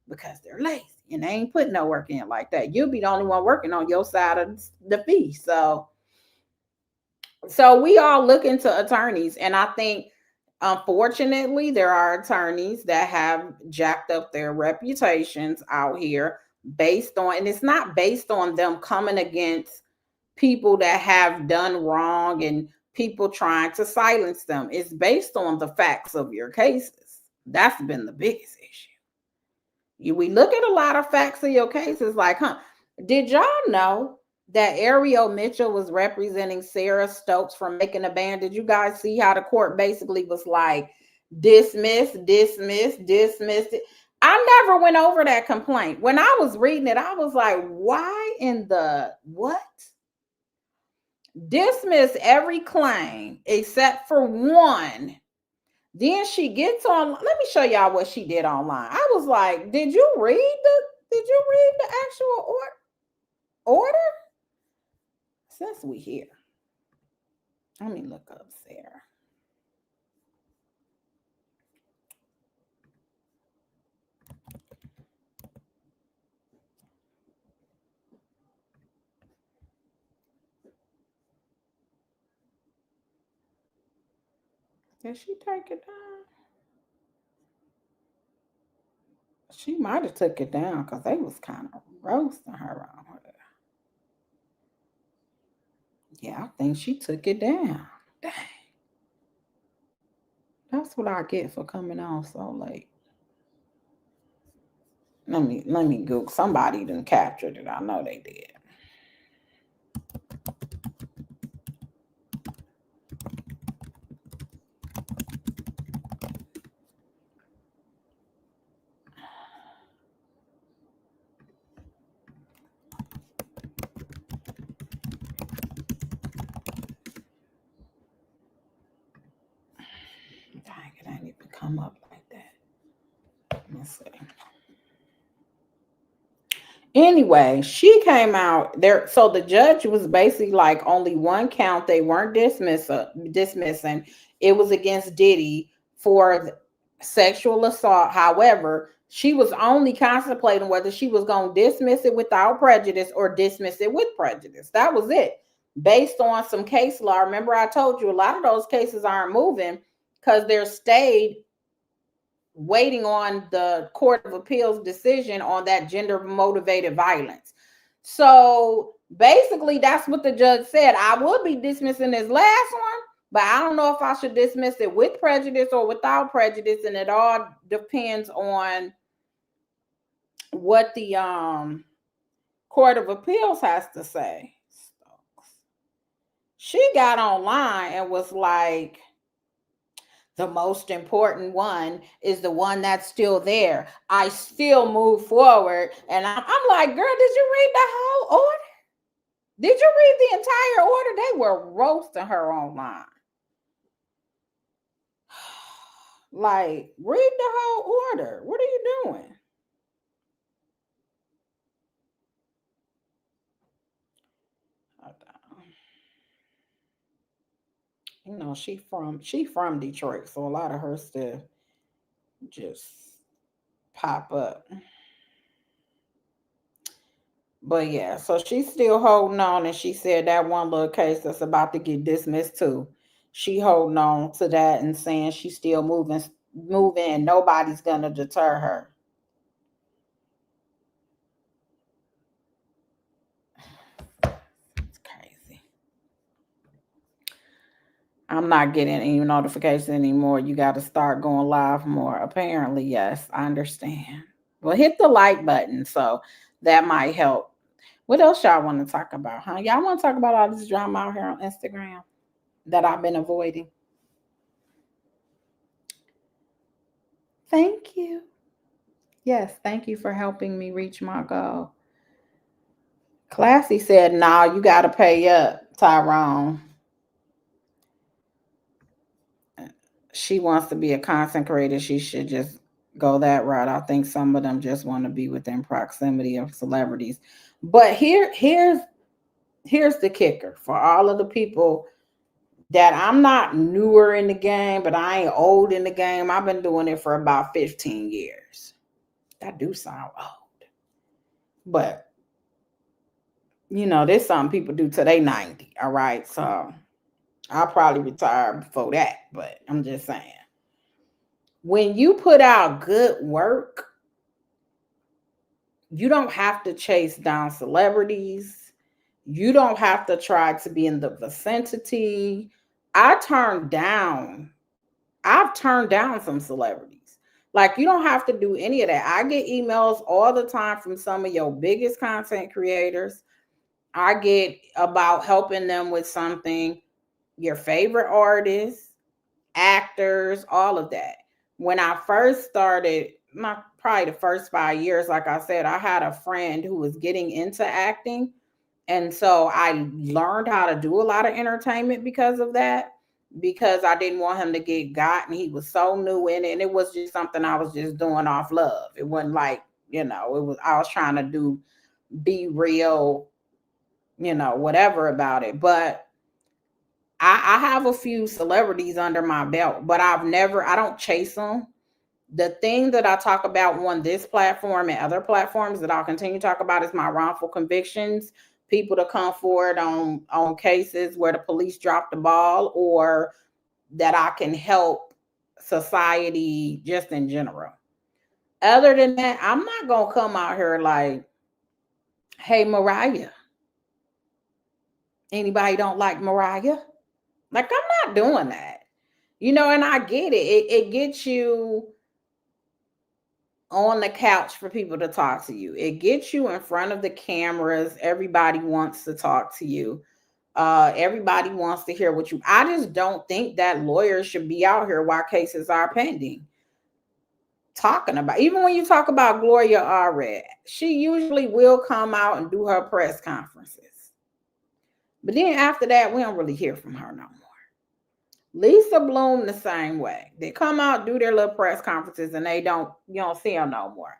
S2: because they're lazy and they ain't putting no work in like that. You'll be the only one working on your side of the fee. So we all look into attorneys, and I think Unfortunately, there are attorneys that have jacked up their reputations out here based on, and it's not based on them coming against people that have done wrong and people trying to silence them. It's based on the facts of your cases. That's been the biggest issue. We look at a lot of facts of your cases like, did y'all know that Ariel Mitchell was representing Sarah Stokes for making a band? Did you guys see how the court basically was like, dismiss? I never went over that complaint. When I was reading it, I was like, why in the what? Dismiss every claim except for one. Then she gets on. Let me show y'all what she did online. I was like, did you read the actual order? Since we here, let me look up Sarah. Did she take it down? She might have took it down because they was kind of roasting her on her. Yeah, I think she took it down. Dang. That's what I get for coming on so late. Let me Google. Somebody done captured it. I know they did. Dang, it ain't even come up like that. Let me see. Anyway, she came out there. So the judge was basically like only one count they weren't dismissing. It was against Diddy for sexual assault. However, she was only contemplating whether she was going to dismiss it without prejudice or dismiss it with prejudice. That was it. Based on some case law. Remember, I told you a lot of those cases aren't moving because they're stayed waiting on the Court of Appeals decision on that gender motivated violence. So basically, that's what the judge said. I would be dismissing this last one, but I don't know if I should dismiss it with prejudice or without prejudice, and it all depends on what the Court of Appeals has to say. She got online and was like, the most important one is the one that's still there. I still move forward. And I'm like, girl, did you read the whole order? Did you read the entire order? They were roasting her online. Like, read the whole order. What are you doing? You know, she from Detroit, so a lot of her stuff just pop up. But yeah, so she's still holding on, and she said that one little case that's about to get dismissed too. She holding on to that and saying she's still moving, and nobody's gonna deter her. It's crazy. I'm not getting any notifications anymore. You got to start going live more. Apparently, yes, I understand. Well, hit the like button, so that might help. What else y'all want to talk about, huh? Y'all want to talk about all this drama out here on Instagram that I've been avoiding? Thank you. Yes, thank you for helping me reach my goal. Classy said, "Nah, you got to pay up, Tyrone. She wants to be a content creator. She should just go that route. I think some of them just want to be within proximity of celebrities. But here's the kicker for all of the people that I'm not newer in the game, but I ain't old in the game. I've been doing it for about 15 years. That do sound old. But, you know, there's something people do till they 90, all right? So I'll probably retire before that, but I'm just saying. when you put out good work, you don't have to chase down celebrities. You don't have to try to be in the vicinity. I turned down, I've turned down some celebrities. Like, you don't have to do any of that. I get emails all the time from some of your biggest content creators. I get about helping them with something, your favorite artists, actors, all of that. When I first started, probably the first 5 years, like I said, I had a friend who was getting into acting. And so I learned how to do a lot of entertainment because of that, because I didn't want him to get got. And he was so new in it. And it was just something I was just doing off love. It wasn't like, I was trying to be real, whatever about it. But I have a few celebrities under my belt, but I don't chase them. The thing that I talk about on this platform and other platforms that I'll continue to talk about is my wrongful convictions, people to come forward on cases where the police dropped the ball, or that I can help society just in general. Other than that, I'm not going to come out here like, hey, Mariah, anybody don't like Mariah? Like, I'm not doing that. And I get it. It gets you on the couch for people to talk to you. It gets you in front of the cameras. Everybody wants to talk to you. Everybody wants to hear what I just don't think that lawyers should be out here while cases are pending talking about. Even when you talk about Gloria Allred, she usually will come out and do her press conferences. But then after that, we don't really hear from her no more. Lisa Bloom the same way. They come out, do their little press conferences, and you don't see them no more.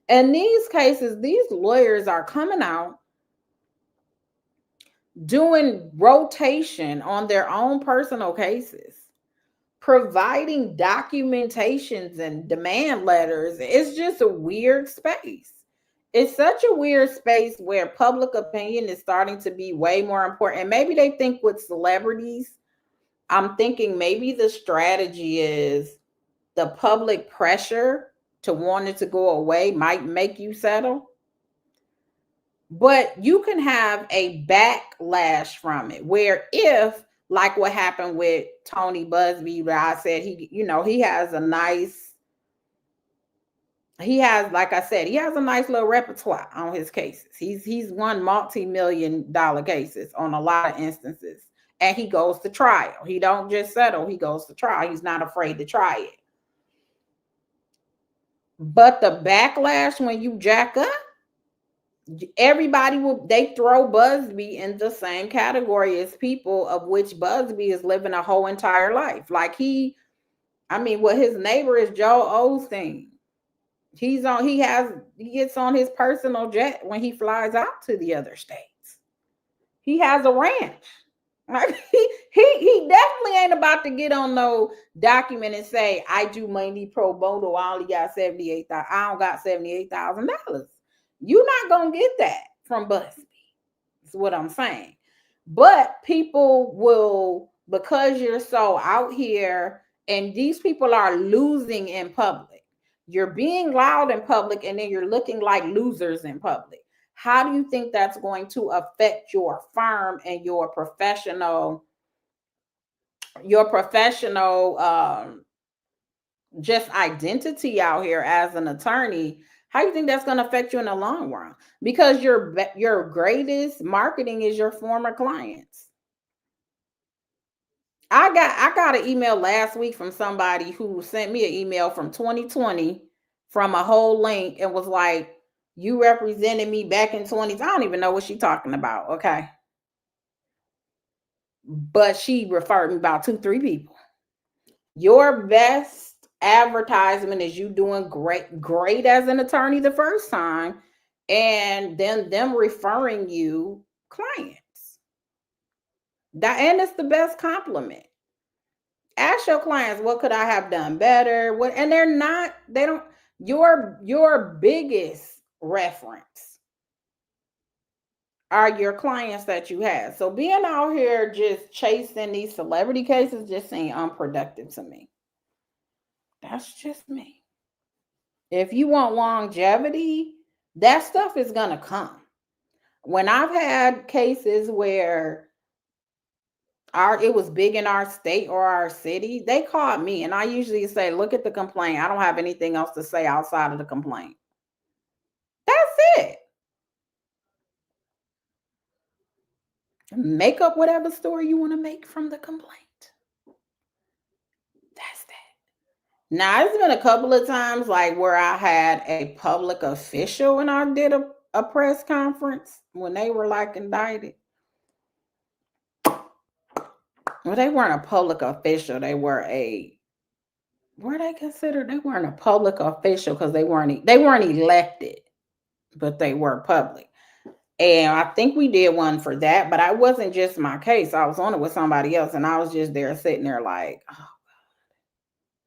S2: In these cases, these lawyers are coming out doing rotation on their own personal cases, providing documentations and demand letters. It's just a weird space. It's such a weird space where public opinion is starting to be way more important. And maybe they think with celebrities, I'm thinking maybe the strategy is the public pressure to want it to go away might make you settle. But you can have a backlash from it, where if, like what happened with Tony Busby, where I said he has like I said, he has a nice little repertoire on his cases. He's won multi-million-dollar cases on a lot of instances. And he goes to trial. He don't just settle, he goes to trial. He's not afraid to try it. But the backlash when you jack up, everybody they throw Busby in the same category as people of which Busby is living a whole entire life. Like his neighbor is Joel Osteen. He gets on his personal jet when he flies out to the other states. He has a ranch. Like he definitely ain't about to get on no document and say, I do mainly pro bono. I only got $78,000. I don't got $78,000. You're not gonna get that from Busby. That's what I'm saying. But people will, because you're so out here, and these people are losing in public. You're being loud in public, and then you're looking like losers in public. How do you think that's going to affect your firm and your professional just identity out here as an attorney? How do you think that's going to affect you in the long run? Because your greatest marketing is your former clients. I got an email last week from somebody who sent me an email from 2020 from a whole link and was like, you represented me back in 20. I don't even know what she's talking about. Okay. But she referred me about 2-3 people. Your best advertisement is you doing great as an attorney the first time, and then them referring you clients. And it's the best compliment. Ask your clients, what could I have done better? Your biggest reference are your clients that you have. So being out here just chasing these celebrity cases just seem unproductive to me. That's just me. If you want longevity, that stuff is going to come. When I've had cases where it was big in our state or our city, they called me and I usually say, look at the complaint. I don't have anything else to say outside of the complaint. That's it. Make up whatever story you want to make from the complaint. That's that. Now, it's been a couple of times like where I had a public official and I did a press conference when they were like indicted. Well, they weren't a public official. They were they considered? They weren't a public official because they weren't elected, but they were public. And I think we did one for that, but I wasn't just my case. I was on it with somebody else, and I was just there sitting there like, oh,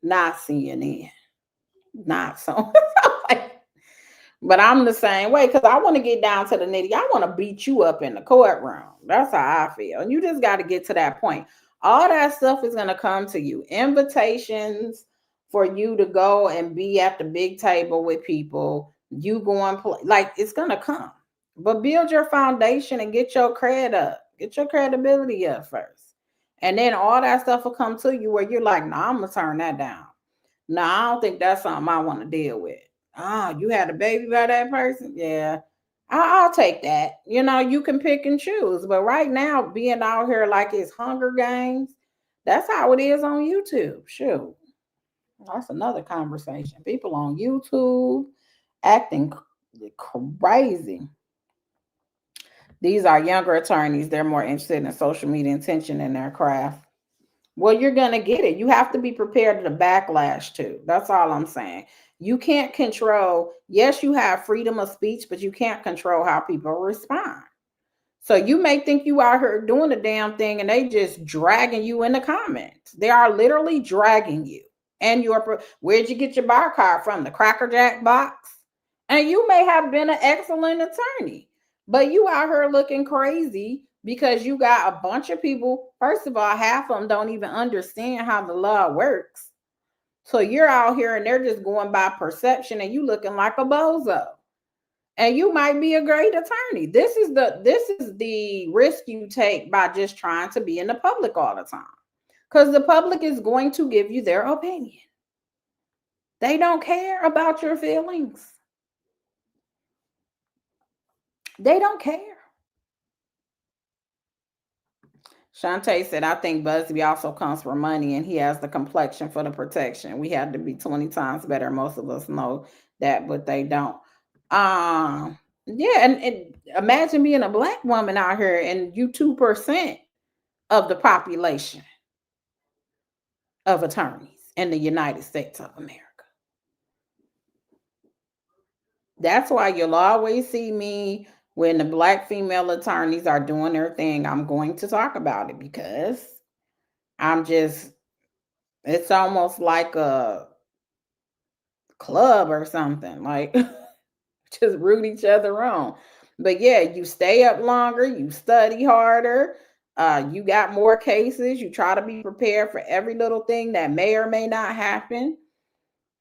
S2: not CNN, not so. But I'm the same way because I want to get down to the nitty. I want to beat you up in the courtroom. That's how I feel. And you just got to get to that point. All that stuff is going to come to you. Invitations for you to go and be at the big table with people. You go and play. Like, it's going to come. But build your foundation and get your cred up. Get your credibility up first. And then all that stuff will come to you where you're like, nah, I'm going to turn that down. No, I don't think that's something I want to deal with. Oh, you had a baby by that person? Yeah, I'll take that. You know, you can pick and choose. But right now, being out here like it's Hunger Games, that's how it is on YouTube. Shoot, that's another conversation. People on YouTube acting crazy. These are younger attorneys. They're more interested in social media attention in their craft. Well, you're going to get it. You have to be prepared to the backlash too. That's all I'm saying. You can't control, yes, you have freedom of speech, but you can't control how people respond. So you may think you out here doing a damn thing and they just dragging you in the comments. They are literally dragging you. And where'd you get your bar card from? The Cracker Jack box? And you may have been an excellent attorney, but you out here looking crazy because you got a bunch of people. First of all, half of them don't even understand how the law works. So you're out here and they're just going by perception and you looking like a bozo. And you might be a great attorney. This is the risk you take by just trying to be in the public all the time. Because the public is going to give you their opinion. They don't care about your feelings. They don't care. Shantae said, I think Busby also comes for money and he has the complexion for the protection. We have to be 20 times better. Most of us know that, but they don't. Yeah, and imagine being a Black woman out here and you 2% of the population of attorneys in the United States of America. That's why you'll always see me when the Black female attorneys are doing their thing. I'm going to talk about it because it's almost like a club or something, like just root each other on. But yeah, you stay up longer, you study harder, you got more cases, you try to be prepared for every little thing that may or may not happen.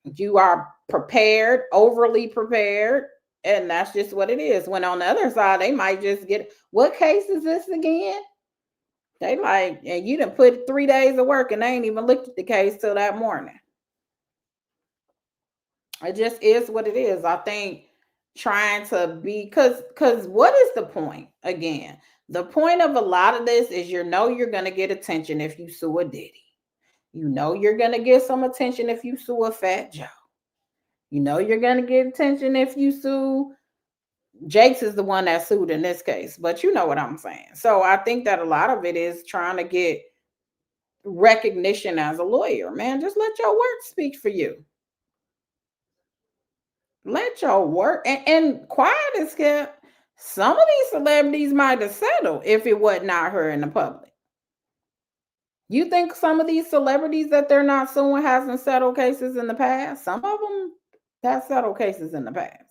S2: You are prepared, overly prepared, and that's just what it is. When on the other side, they might just get, what case is this again? They like, and you done put 3 days of work and they ain't even looked at the case till that morning. It just is what it is. I think trying to be, because what is the point? Again, the point of a lot of this is you're going to get attention if you sue a Diddy. You know you're going to get some attention if you sue a Fat Joe. You know you're going to get attention if you sue. Jakes is the one that sued in this case, but you know what I'm saying. So I think that a lot of it is trying to get recognition as a lawyer. Man, just let your work speak for you. Let your work, and quiet is kept. Some of these celebrities might have settled if it wasn't out here in the public. You think some of these celebrities that they're not suing hasn't settled cases in the past? Some of them have settled cases in the past.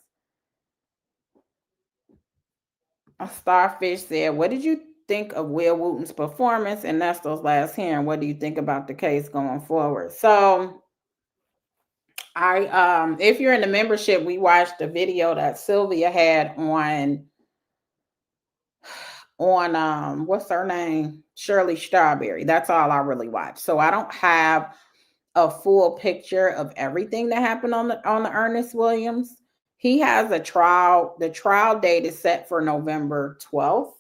S2: A Starfish said, what did you think of Will Wooten's performance and Nestor's last hearing? What do you think about the case going forward? So If you're in the membership, we watched a video that Sylvia had on what's her name? Shirley Strawberry. That's all I really watched. So I don't have a full picture of everything that happened on the Ernest Williams. He has a trial. The trial date is set for November 12th.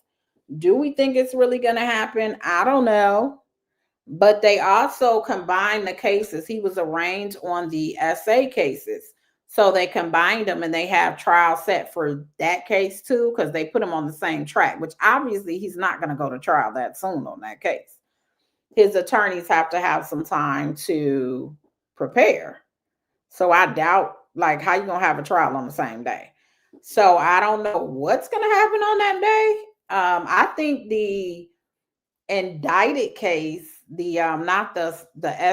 S2: Do we think it's really going to happen? I don't know. But they also combined the cases. He was arraigned on the SA cases. So they combined them and they have trial set for that case too, because they put him on the same track, which obviously he's not going to go to trial that soon on that case. His attorneys have to have some time to prepare. So I doubt, like, how you going to have a trial on the same day? So I don't know what's going to happen on that day. I think the indicted case, the not the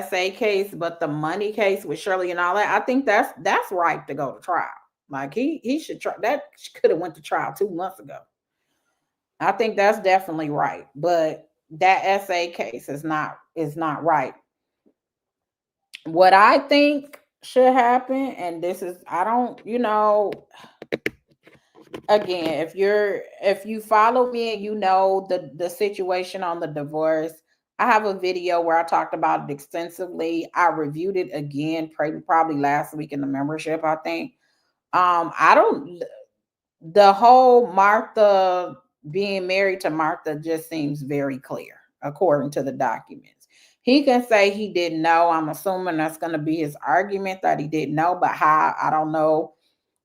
S2: SA case, but the money case with Shirley and all that, I think that's right to go to trial. Like he should try. That could have went to trial 2 months ago. I think that's definitely right, but that SA case is not right. What I think should happen, and this is, I don't, again, if you follow me and you know the situation on the divorce, I have a video where I talked about it extensively. I reviewed it again probably last week in the membership, I think. I don't The whole Martha being married to Martha just seems very clear according to the documents. He can say he didn't know. I'm assuming that's going to be his argument, that he didn't know, but how, I don't know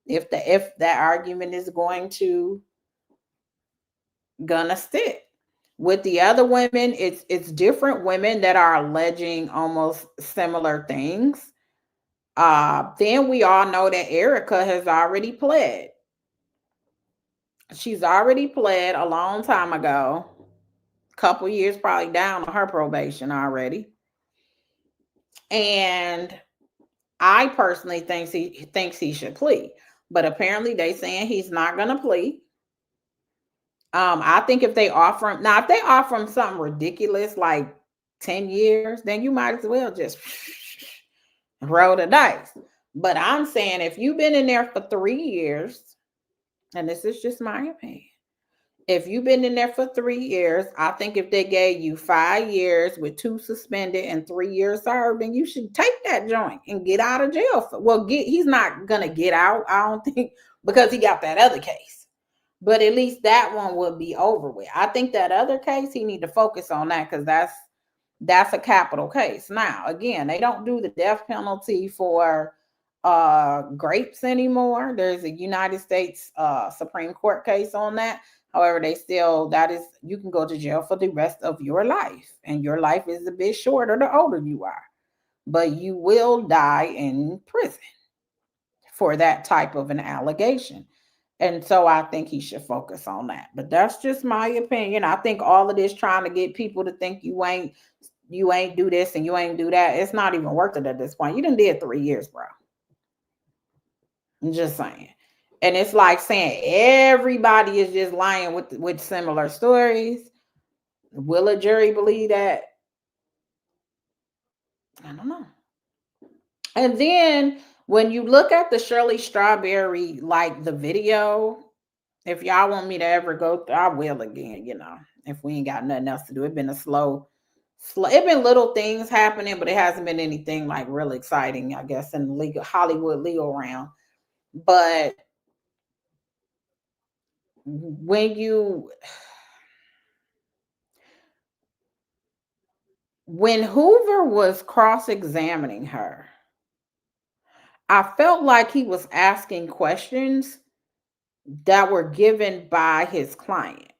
S2: if that argument is gonna stick. With the other women, it's different women that are alleging almost similar things. Then we all know that Erica has already pled. She's already pled a long time ago, couple years probably down on her probation already. And I personally thinks he should plead, but apparently they saying he's not gonna plead. I think if they offer him something ridiculous like 10 years, then you might as well just roll the dice. But I'm saying if you've been in there for 3 years, and this is just my opinion, if you've been in there for 3 years, I think if they gave you 5 years with 2 suspended and 3 years served, then you should take that joint and get out of jail. He's not gonna get out, I don't think, because he got that other case. But at least that one would be over with. I think that other case, he need to focus on that, because that's a capital case. Now, again, they don't do the death penalty for grapes anymore. There's a United States Supreme Court case on that. However, you can go to jail for the rest of your life, and your life is a bit shorter the older you are, but you will die in prison for that type of an allegation. And so I think he should focus on that. But that's just my opinion. I think all of this trying to get people to think you ain't do this and you ain't do that, it's not even worth it at this point. You done did 3 years, bro. I'm just saying. And it's like saying everybody is just lying with similar stories. Will a jury believe that? I don't know. And then when you look at the Shirley Strawberry, like the video, if y'all want me to ever go through, I will again, if we ain't got nothing else to do. It's been a slow, it been little things happening, but it hasn't been anything like really exciting, I guess, in the Hollywood legal realm. But when Hoover was cross-examining her, I felt like he was asking questions that were given by his client.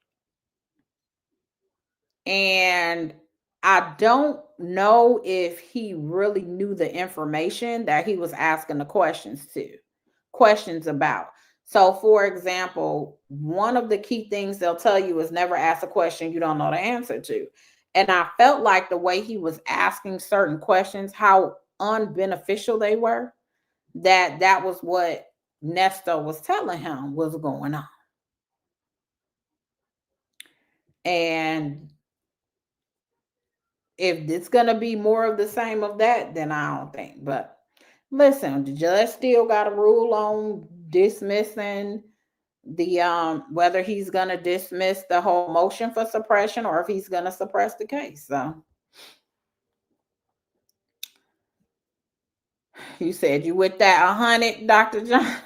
S2: And I don't know if he really knew the information that he was asking the questions about. So, for example, one of the key things they'll tell you is never ask a question you don't know the answer to. And I felt like the way he was asking certain questions, how unbeneficial they were, that was what Nesta was telling him was going on. And if it's going to be more of the same of that, then I don't think. But Listen, the judge still got a rule on dismissing the whether he's gonna dismiss the whole motion for suppression or if he's gonna suppress the case. So you said you with that 100, Dr. John.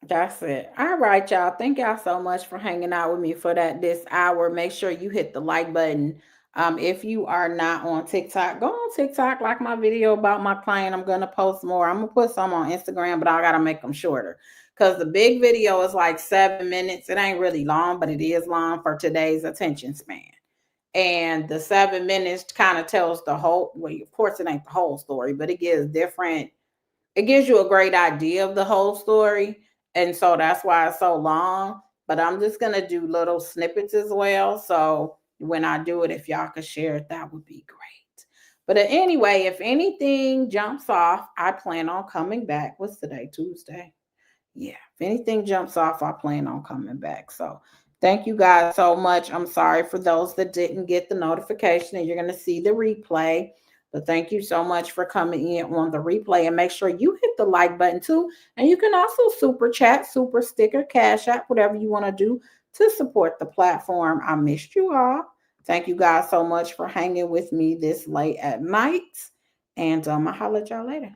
S2: That's it. All right, y'all. Thank y'all so much for hanging out with me for this hour. Make sure you hit the like button. If you are not on TikTok, go on TikTok, like my video about my client. I'm going to post more. I'm going to put some on Instagram, but I got to make them shorter because the big video is like 7 minutes. It ain't really long, but it is long for today's attention span. And the 7 minutes kind of tells the whole, well, of course it ain't the whole story, but it gives you a great idea of the whole story. And so that's why it's so long. But I'm just going to do little snippets as well. So when I do it, if y'all could share it, that would be great. But anyway, if anything jumps off, I plan on coming back. What's today? Tuesday? Yeah. If anything jumps off, I plan on coming back. So thank you guys so much. I'm sorry for those that didn't get the notification, and you're going to see the replay. But thank you so much for coming in on the replay, and make sure you hit the like button too. And you can also super chat, super sticker, cash app, whatever you want to do to support the platform. I missed you all. Thank you guys so much for hanging with me this late at night. And I'll holler at y'all later.